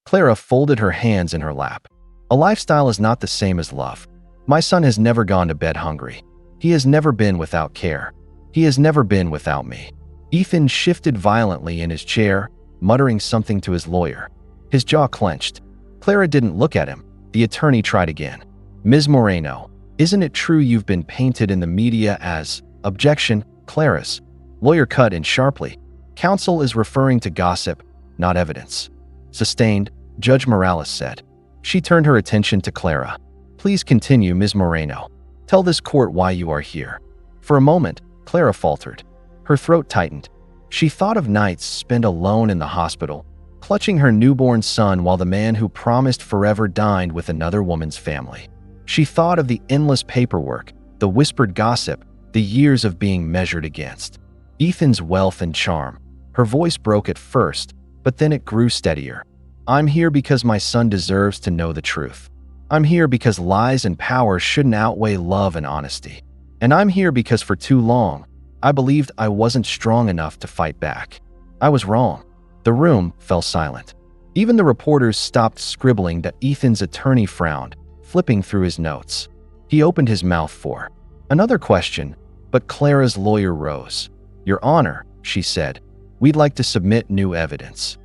Clara folded her hands in her lap. A lifestyle is not the same as love. My son has never gone to bed hungry. He has never been without care. He has never been without me. Ethan shifted violently in his chair, muttering something to his lawyer. His jaw clenched. Clara didn't look at him. The attorney tried again. Ms. Moreno, isn't it true you've been painted in the media as objection, Clara's? Lawyer cut in sharply. Counsel is referring to gossip, not evidence. Sustained, Judge Morales said. She turned her attention to Clara. Please continue, Ms. Moreno. Tell this court why you are here. For a moment, Clara faltered. Her throat tightened. She thought of nights spent alone in the hospital, clutching her newborn son while the man who promised forever dined with another woman's family. She thought of the endless paperwork, the whispered gossip, the years of being measured against. Ethan's wealth and charm. Her voice broke at first, but then it grew steadier. I'm here because my son deserves to know the truth. I'm here because lies and power shouldn't outweigh love and honesty. And I'm here because for too long, I believed I wasn't strong enough to fight back. I was wrong. The room fell silent. Even the reporters stopped scribbling. That Ethan's attorney frowned, flipping through his notes. He opened his mouth for another question, but Clara's lawyer rose. Your Honor, she said, we'd like to submit new evidence.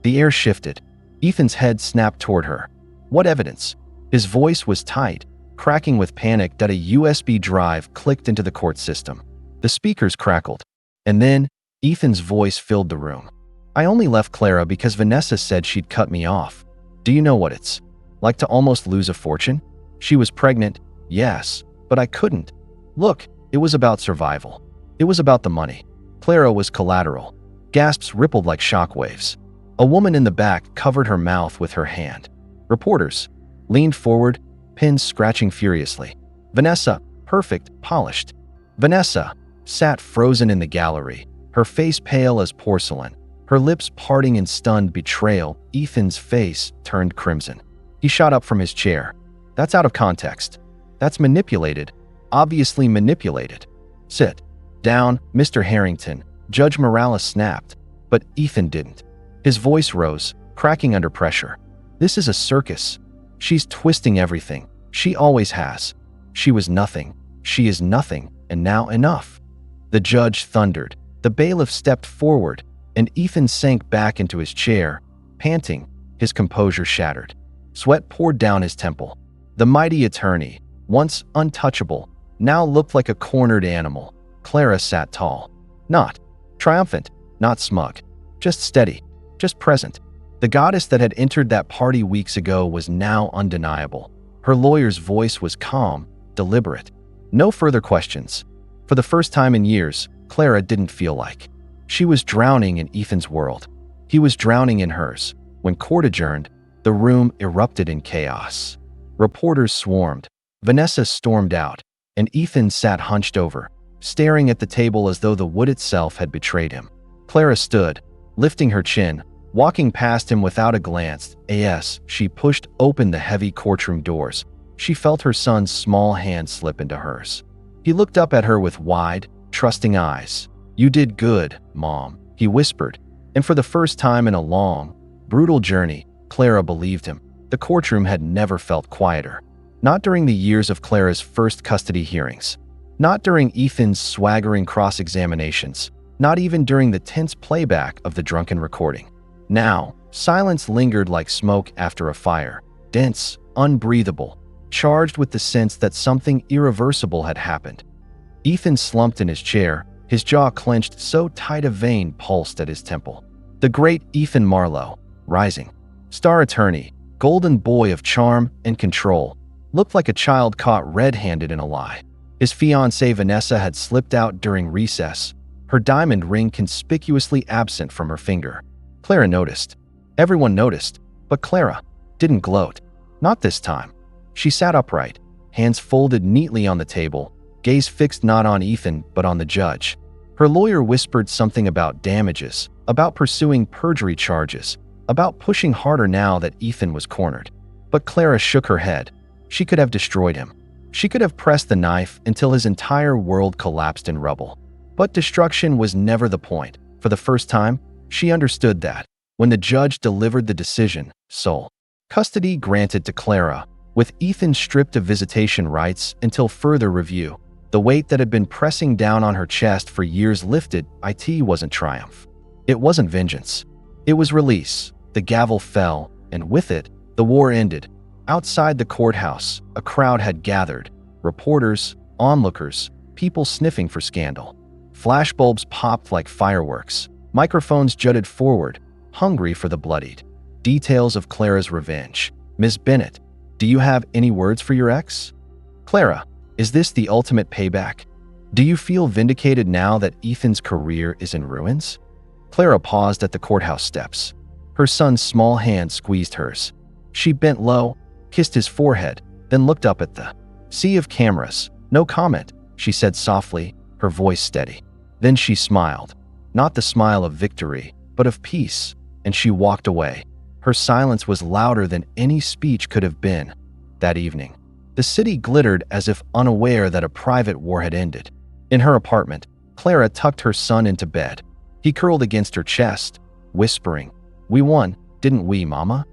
The air shifted. Ethan's head snapped toward her. What evidence? His voice was tight, cracking with panic. That a USB drive clicked into the court system. The speakers crackled. And then, Ethan's voice filled the room. I only left Clara because Vanessa said she'd cut me off. Do you know what it's like to almost lose a fortune? She was pregnant, yes, but I couldn't. Look, it was about survival. It was about the money. Clara was collateral. Gasps rippled like shockwaves. A woman in the back covered her mouth with her hand. Reporters leaned forward, pins scratching furiously. Vanessa, perfect, polished. Vanessa sat frozen in the gallery, her face pale as porcelain, her lips parting in stunned betrayal. Ethan's face turned crimson. He shot up from his chair. That's out of context. That's manipulated. Obviously manipulated. Sit down, Mr. Harrington, Judge Morales snapped, but Ethan didn't. His voice rose, cracking under pressure. This is a circus. She's twisting everything. She always has. She was nothing. She is nothing, and now enough. The judge thundered. The bailiff stepped forward, and Ethan sank back into his chair, panting, his composure shattered. Sweat poured down his temple. The mighty attorney, once untouchable, now looked like a cornered animal. Clara sat tall. Not triumphant, not smug. Just steady, just present. The goddess that had entered that party weeks ago was now undeniable. Her lawyer's voice was calm, deliberate. No further questions. For the first time in years, Clara didn't feel like she was drowning in Ethan's world. He was drowning in hers. When court adjourned, the room erupted in chaos. Reporters swarmed. Vanessa stormed out, and Ethan sat hunched over, staring at the table as though the wood itself had betrayed him. Clara stood, lifting her chin, walking past him without a glance. As she pushed open the heavy courtroom doors, she felt her son's small hand slip into hers. He looked up at her with wide, trusting eyes. You did good, Mom, he whispered, and for the first time in a long, brutal journey, Clara believed him. The courtroom had never felt quieter. Not during the years of Clara's first custody hearings. Not during Ethan's swaggering cross-examinations. Not even during the tense playback of the drunken recording. Now, silence lingered like smoke after a fire, dense, unbreathable, charged with the sense that something irreversible had happened. Ethan slumped in his chair, his jaw clenched so tight a vein pulsed at his temple. The great Ethan Marlowe, rising, star attorney, golden boy of charm and control, looked like a child caught red-handed in a lie. His fiancée Vanessa had slipped out during recess, her diamond ring conspicuously absent from her finger. Clara noticed. Everyone noticed, but Clara didn't gloat. Not this time. She sat upright, hands folded neatly on the table, gaze fixed not on Ethan but on the judge. Her lawyer whispered something about damages, about pursuing perjury charges, about pushing harder now that Ethan was cornered. But Clara shook her head. She could have destroyed him. She could have pressed the knife until his entire world collapsed in rubble. But destruction was never the point. For the first time, she understood that. When the judge delivered the decision, sole custody granted to Clara, with Ethan stripped of visitation rights until further review, the weight that had been pressing down on her chest for years lifted. It wasn't triumph. It wasn't vengeance. It was release. The gavel fell, and with it, the war ended. Outside the courthouse, a crowd had gathered. Reporters, onlookers, people sniffing for scandal. Flashbulbs popped like fireworks. Microphones jutted forward, hungry for the bloodied details of Clara's revenge. Miss Bennett, do you have any words for your ex? Clara, is this the ultimate payback? Do you feel vindicated now that Ethan's career is in ruins? Clara paused at the courthouse steps. Her son's small hand squeezed hers. She bent low, kissed his forehead, then looked up at the sea of cameras. No comment, she said softly, her voice steady. Then she smiled. Not the smile of victory, but of peace, and she walked away. Her silence was louder than any speech could have been. That evening, the city glittered as if unaware that a private war had ended. In her apartment, Clara tucked her son into bed. He curled against her chest, whispering, "We won, didn't we, Mama?"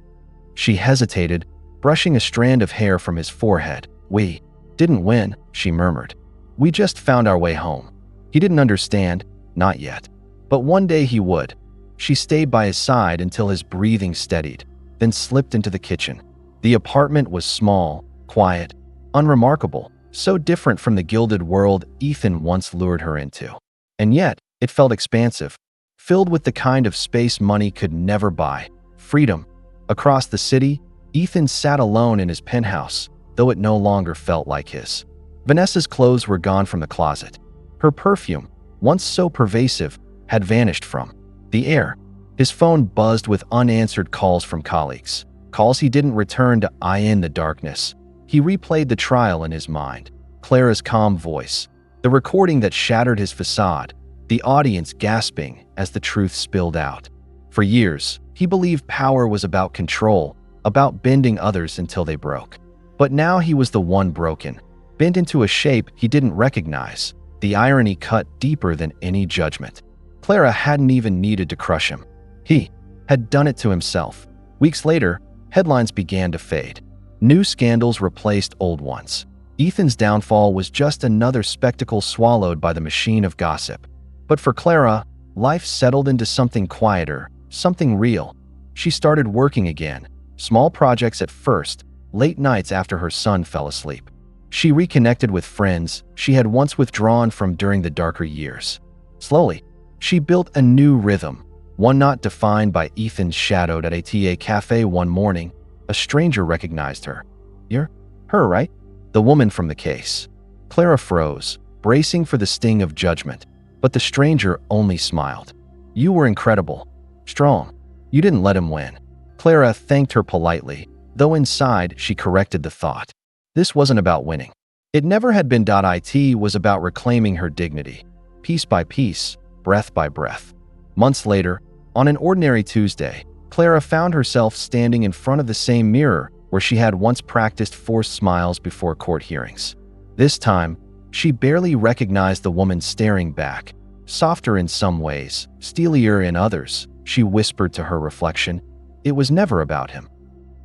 She hesitated, brushing a strand of hair from his forehead. "We didn't win," she murmured. "We just found our way home." He didn't understand, not yet. But one day he would. She stayed by his side until his breathing steadied, then slipped into the kitchen. The apartment was small, quiet, unremarkable, so different from the gilded world Ethan once lured her into. And yet, it felt expansive, filled with the kind of space money could never buy. Freedom. Across the city, Ethan sat alone in his penthouse, though it no longer felt like his. Vanessa's clothes were gone from the closet. Her perfume, once so pervasive, had vanished from the air. His phone buzzed with unanswered calls from colleagues, calls he didn't return to in the darkness. He replayed the trial in his mind. Clara's calm voice, the recording that shattered his facade, the audience gasping as the truth spilled out. For years, he believed power was about control, about bending others until they broke. But now he was the one broken, bent into a shape he didn't recognize. The irony cut deeper than any judgment. Clara hadn't even needed to crush him. He had done it to himself. Weeks later, headlines began to fade. New scandals replaced old ones. Ethan's downfall was just another spectacle swallowed by the machine of gossip. But for Clara, life settled into something quieter, something real. She started working again, small projects at first, late nights after her son fell asleep. She reconnected with friends she had once withdrawn from during the darker years. Slowly, she built a new rhythm, one not defined by Ethan's shadow. At a cafe one morning, a stranger recognized her. "You're her, right? The woman from the case." Clara froze, bracing for the sting of judgment, but the stranger only smiled. "You were incredible. Strong. You didn't let him win." Clara thanked her politely, though inside she corrected the thought. This wasn't about winning. It never had been. It was about reclaiming her dignity, piece by piece, breath by breath. Months later, on an ordinary Tuesday, Clara found herself standing in front of the same mirror where she had once practiced forced smiles before court hearings. This time, she barely recognized the woman staring back. Softer in some ways, steelier in others, she whispered to her reflection, "It was never about him."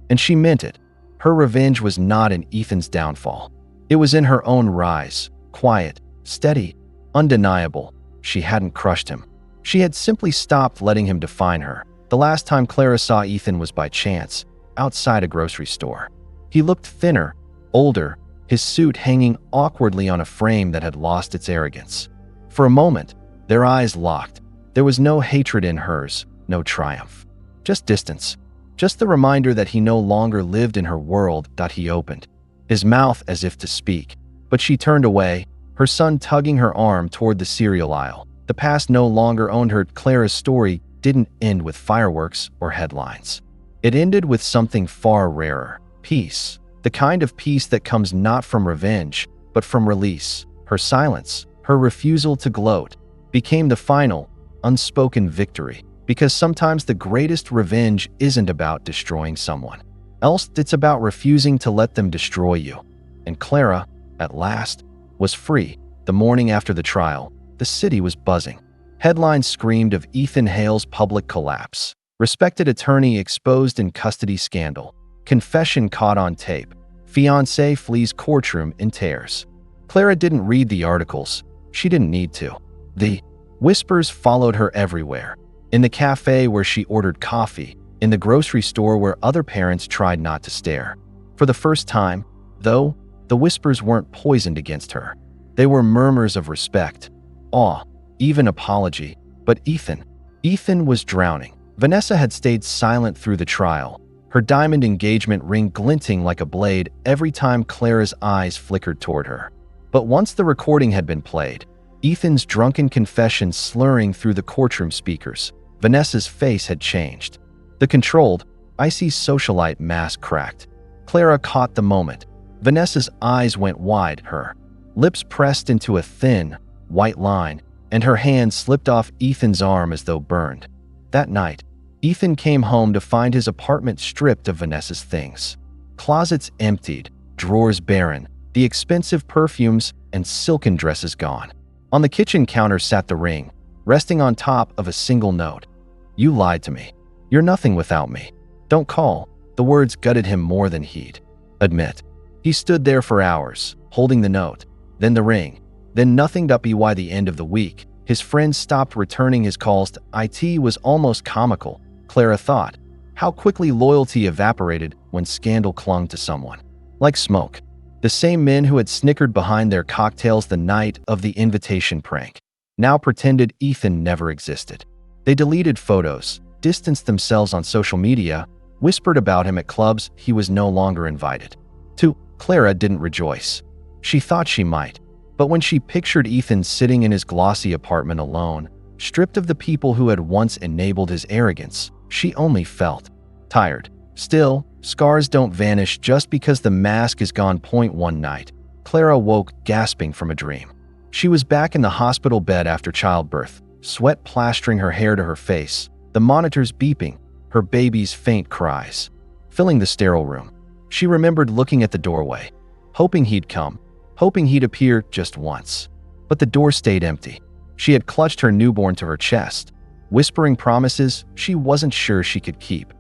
And she meant it. Her revenge was not in Ethan's downfall. It was in her own rise, quiet, steady, undeniable. She hadn't crushed him. She had simply stopped letting him define her. The last time Clara saw Ethan was by chance, outside a grocery store. He looked thinner, older, his suit hanging awkwardly on a frame that had lost its arrogance. For a moment, their eyes locked. There was no hatred in hers, no triumph. Just distance. Just the reminder that he no longer lived in her world. He opened his mouth as if to speak, but she turned away, her son tugging her arm toward the cereal aisle. The past no longer owned her. Clara's story didn't end with fireworks or headlines. It ended with something far rarer, peace. The kind of peace that comes not from revenge, but from release. Her silence, her refusal to gloat, became the final, unspoken victory. Because sometimes the greatest revenge isn't about destroying someone. else it's about refusing to let them destroy you. And Clara, at last, was free. The morning after the trial, the city was buzzing. Headlines screamed of Ethan Hale's public collapse. Respected attorney exposed in custody scandal. Confession caught on tape. Fiancé flees courtroom in tears. Clara didn't read the articles. She didn't need to. The whispers followed her everywhere. In the cafe where she ordered coffee, in the grocery store where other parents tried not to stare. For the first time, though, the whispers weren't poisoned against her. They were murmurs of respect, awe, even apology. But Ethan was drowning. Vanessa had stayed silent through the trial, her diamond engagement ring glinting like a blade every time Clara's eyes flickered toward her. But once the recording had been played, Ethan's drunken confession slurring through the courtroom speakers, Vanessa's face had changed. The controlled, icy socialite mask cracked. Clara caught the moment. Vanessa's eyes went wide, her lips pressed into a thin, white line, and her hand slipped off Ethan's arm as though burned. That night, Ethan came home to find his apartment stripped of Vanessa's things. Closets emptied, drawers barren, the expensive perfumes and silken dresses gone. On the kitchen counter sat the ring, resting on top of a single note. "You lied to me. You're nothing without me. Don't call." The words gutted him more than he'd admit. He stood there for hours, holding the note, then the ring, then nothing. By the end of the week, his friends stopped returning his calls. It was almost comical, Clara thought, how quickly loyalty evaporated when scandal clung to someone. Like smoke. The same men who had snickered behind their cocktails the night of the invitation prank now pretended Ethan never existed. They deleted photos, distanced themselves on social media, whispered about him at clubs he was no longer invited to. Clara didn't rejoice. She thought she might. But when she pictured Ethan sitting in his glossy apartment alone, stripped of the people who had once enabled his arrogance, she only felt tired. Still, scars don't vanish just because the mask is gone. One night, Clara woke gasping from a dream. She was back in the hospital bed after childbirth, sweat plastering her hair to her face, the monitors beeping, her baby's faint cries, filling the sterile room. She remembered looking at the doorway, hoping he'd come, hoping he'd appear just once. But the door stayed empty. She had clutched her newborn to her chest, whispering promises she wasn't sure she could keep.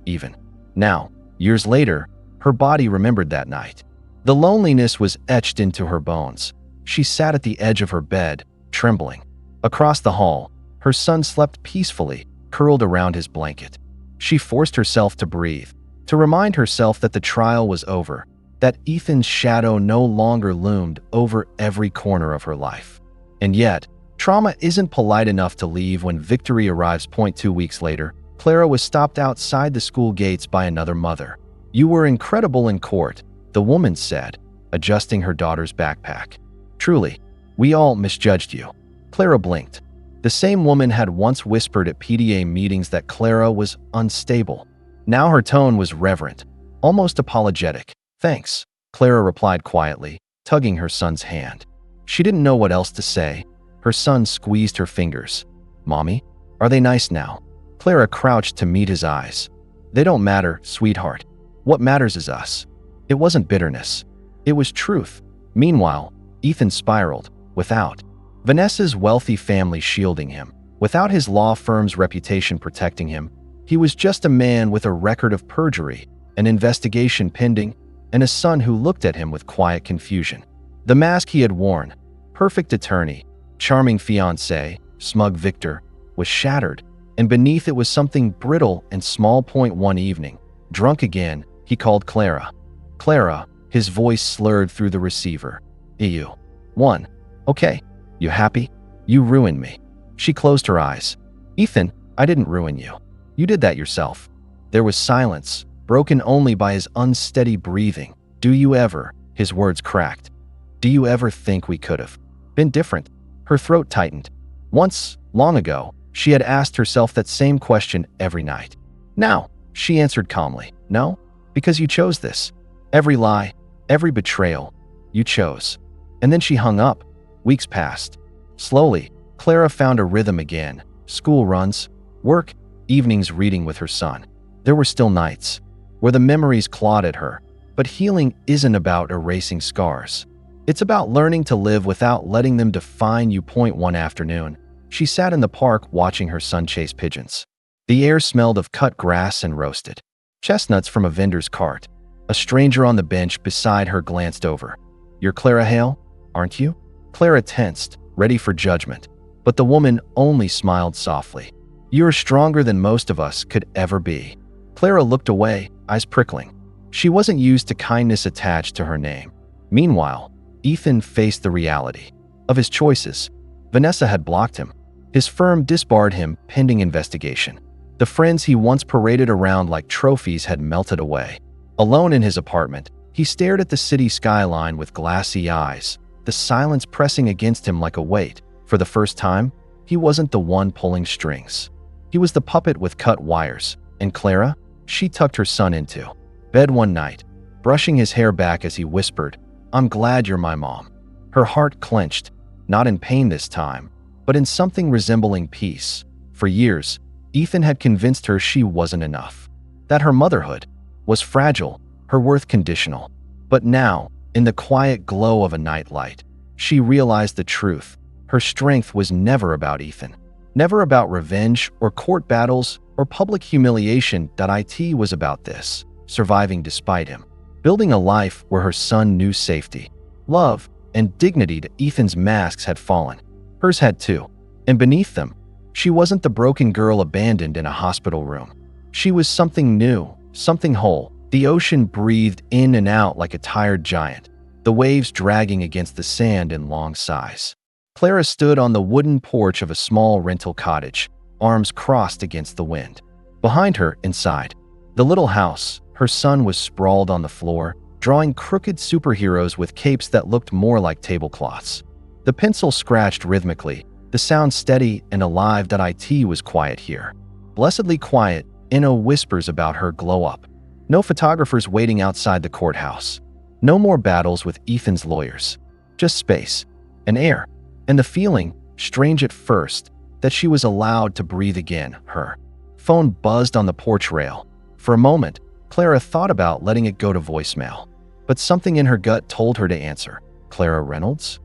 Even now, years later, her body remembered that night. The loneliness was etched into her bones. She sat at the edge of her bed, trembling. Across the hall, her son slept peacefully, curled around his blanket. She forced herself to breathe, to remind herself that the trial was over, that Ethan's shadow no longer loomed over every corner of her life. And yet, trauma isn't polite enough to leave when victory arrives. 2 weeks later, Clara was stopped outside the school gates by another mother. "You were incredible in court," the woman said, adjusting her daughter's backpack. "Truly, we all misjudged you." Clara blinked. The same woman had once whispered at PTA meetings that Clara was unstable. Now her tone was reverent, almost apologetic. "Thanks," Clara replied quietly, tugging her son's hand. She didn't know what else to say. Her son squeezed her fingers. "Mommy, are they nice now?" Clara crouched to meet his eyes. "They don't matter, sweetheart. What matters is us." It wasn't bitterness. It was truth. Meanwhile, Ethan spiraled, without Vanessa's wealthy family shielding him, without his law firm's reputation protecting him. He was just a man with a record of perjury, an investigation pending, and a son who looked at him with quiet confusion. The mask he had worn, perfect attorney, charming fiancé, smug victor, was shattered, and beneath it was something brittle and small. One evening, drunk again, he called Clara. "Clara," his voice slurred through the receiver. "You. One. Okay. You happy? You ruined me." She closed her eyes. "Ethan, I didn't ruin you. You did that yourself." There was silence, broken only by his unsteady breathing. "Do you ever," his words cracked, "do you ever think we could have been different?" Her throat tightened. Once, long ago, she had asked herself that same question every night. Now, she answered calmly, "No, because you chose this. Every lie, every betrayal, you chose." And then she hung up. Weeks passed. Slowly, Clara found a rhythm again. School runs, work, evenings reading with her son. There were still nights. where the memories clawed at her. But healing isn't about erasing scars. It's about learning to live without letting them define you. One afternoon, she sat in the park watching her son chase pigeons. The air smelled of cut grass and roasted chestnuts from a vendor's cart. A stranger on the bench beside her glanced over. "You're Clara Hale, aren't you?" Clara tensed, ready for judgment. But the woman only smiled softly. "You're stronger than most of us could ever be." Clara looked away, eyes prickling. She wasn't used to kindness attached to her name. Meanwhile, Ethan faced the reality of his choices. Vanessa had blocked him. His firm disbarred him pending investigation. The friends he once paraded around like trophies had melted away. Alone in his apartment, he stared at the city skyline with glassy eyes, the silence pressing against him like a weight. For the first time, he wasn't the one pulling strings. He was the puppet with cut wires. And Clara, she tucked her son into bed one night, brushing his hair back as he whispered, "I'm glad you're my mom." Her heart clenched, not in pain this time, but in something resembling peace. For years, Ethan had convinced her she wasn't enough, that her motherhood was fragile, her worth conditional. But now, in the quiet glow of a nightlight, she realized the truth. Her strength was never about Ethan, never about revenge or court battles or public humiliation. It was about this, surviving despite him, building a life where her son knew safety, love, and dignity. Ethan's masks had fallen. Hers had too. And beneath them, she wasn't the broken girl abandoned in a hospital room. She was something new, something whole. The ocean breathed in and out like a tired giant, the waves dragging against the sand in long sighs. Clara stood on the wooden porch of a small rental cottage, arms crossed against the wind. Behind her, inside the little house, her son was sprawled on the floor, drawing crooked superheroes with capes that looked more like tablecloths. The pencil scratched rhythmically, the sound steady and alive. It was quiet here. Blessedly quiet. Inno whispers about her glow up. No photographers waiting outside the courthouse. No more battles with Ethan's lawyers. Just space, and air, and the feeling, strange at first, that she was allowed to breathe again. Her phone buzzed on the porch rail. For a moment, Clara thought about letting it go to voicemail, but something in her gut told her to answer. Clara Reynolds?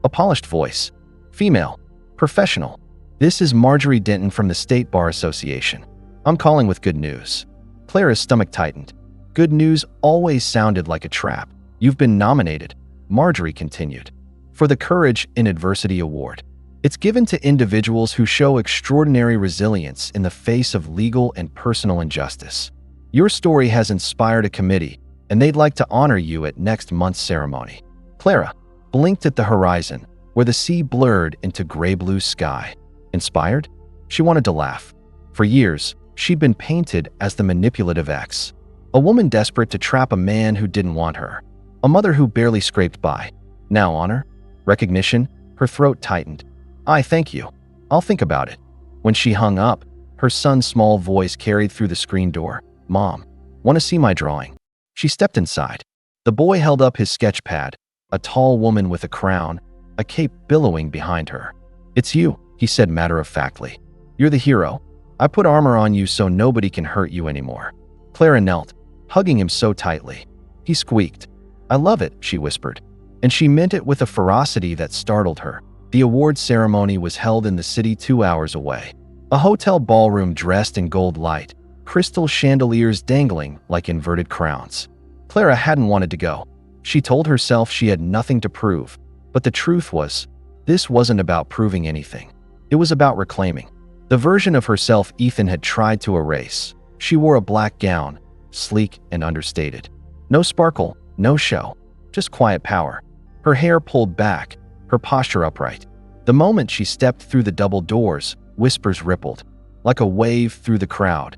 A polished voice. Female. Professional. "This is Marjorie Denton from the State Bar Association. I'm calling with good news." Clara's stomach tightened. Good news always sounded like a trap. "You've been nominated," Marjorie continued, "for the Courage in Adversity Award. It's given to individuals who show extraordinary resilience in the face of legal and personal injustice. Your story has inspired a committee, and they'd like to honor you at next month's ceremony." Clara blinked at the horizon, where the sea blurred into gray-blue sky. Inspired? She wanted to laugh. For years, she'd been painted as the manipulative ex, a woman desperate to trap a man who didn't want her, a mother who barely scraped by. Now honor? Recognition? Her throat tightened. Thank you. I'll think about it." When she hung up, her son's small voice carried through the screen door. "Mom, want to see my drawing?" She stepped inside. The boy held up his sketch pad, a tall woman with a crown, a cape billowing behind her. "It's you," he said matter-of-factly. "You're the hero. I put armor on you so nobody can hurt you anymore." Clara knelt, hugging him so tightly. He squeaked. "I love it," she whispered, and she meant it with a ferocity that startled her. The award ceremony was held in the city 2 hours away. A hotel ballroom dressed in gold light, crystal chandeliers dangling like inverted crowns. Clara hadn't wanted to go. She told herself she had nothing to prove. But the truth was, this wasn't about proving anything. It was about reclaiming the version of herself Ethan had tried to erase. She wore a black gown, sleek and understated. No sparkle, no show, just quiet power. Her hair pulled back, her posture upright. The moment she stepped through the double doors, whispers rippled, like a wave through the crowd.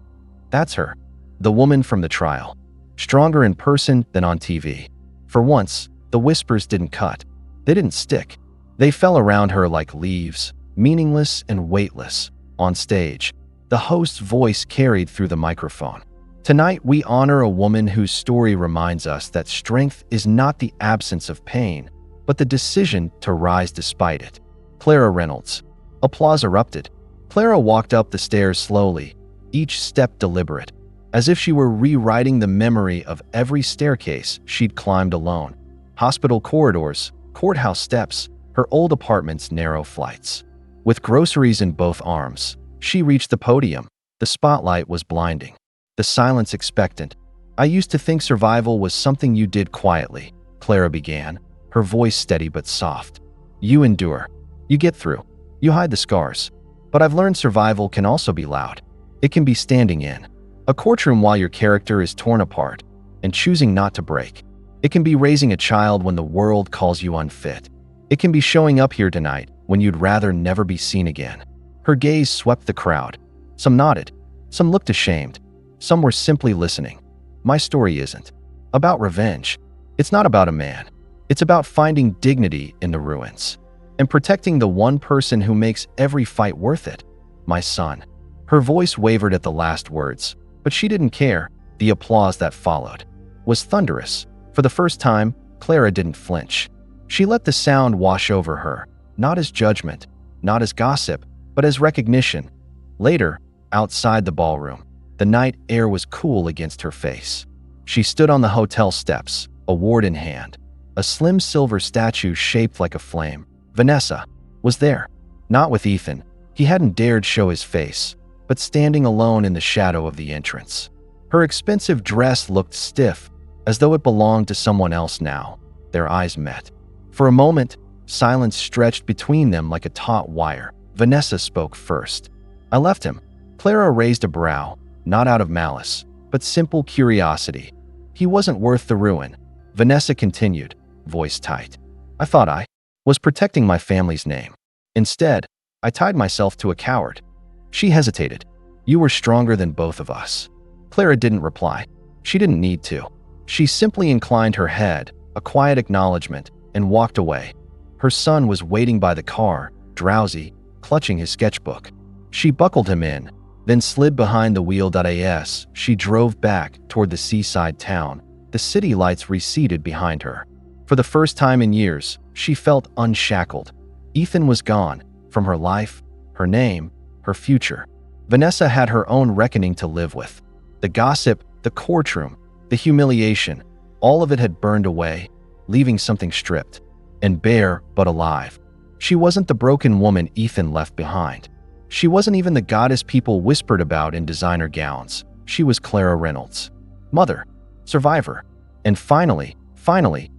That's her, the woman from the trial. Stronger in person than on TV. For once, the whispers didn't cut. They didn't stick. They fell around her like leaves, meaningless and weightless. On stage, the host's voice carried through the microphone. Tonight, we honor a woman whose story reminds us that strength is not the absence of pain, but the decision to rise despite it. Clara Reynolds. Applause erupted. Clara walked up the stairs slowly, each step deliberate. as if she were rewriting the memory of every staircase she'd climbed alone. Hospital corridors, courthouse steps, her old apartment's narrow flights. With groceries in both arms, she reached the podium. The spotlight was blinding. The silence expectant. "I used to think survival was something you did quietly," Clara began, her voice steady but soft. "You endure. You get through. You hide the scars. But I've learned survival can also be loud. It can be standing in a courtroom while your character is torn apart and choosing not to break. It can be raising a child when the world calls you unfit. It can be showing up here tonight when you'd rather never be seen again." Her gaze swept the crowd. Some nodded. Some looked ashamed. Some were simply listening. My story isn't about revenge. It's not about a man. It's about finding dignity in the ruins and protecting the one person who makes every fight worth it. My son. Her voice wavered at the last words, but she didn't care. The applause that followed was thunderous. For the first time, Clara didn't flinch. She let the sound wash over her, not as judgment, not as gossip, but as recognition. Later, outside the ballroom, the night air was cool against her face. She stood on the hotel steps, award in hand. A slim silver statue shaped like a flame. Vanessa was there, not with Ethan. He hadn't dared show his face, but standing alone in the shadow of the entrance. Her expensive dress looked stiff, as though it belonged to someone else now. Their eyes met. For a moment, silence stretched between them like a taut wire. Vanessa spoke first. "I left him." Clara raised a brow, not out of malice, but simple curiosity. "He wasn't worth the ruin." Vanessa continued, voice tight. "I thought I was protecting my family's name. Instead, I tied myself to a coward." She hesitated. "You were stronger than both of us." Clara didn't reply. She didn't need to. She simply inclined her head, a quiet acknowledgement, and walked away. Her son was waiting by the car, drowsy, clutching his sketchbook. She buckled him in, then slid behind the wheel. As she drove back toward the seaside town, the city lights receded behind her. For the first time in years, she felt unshackled. Ethan was gone, from her life, her name, her future. Vanessa had her own reckoning to live with. The gossip, the courtroom, the humiliation, all of it had burned away, leaving something stripped and bare but alive. She wasn't the broken woman Ethan left behind. She wasn't even the goddess people whispered about in designer gowns. She was Clara Reynolds, mother, survivor, and finally,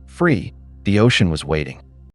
free. The ocean was waiting.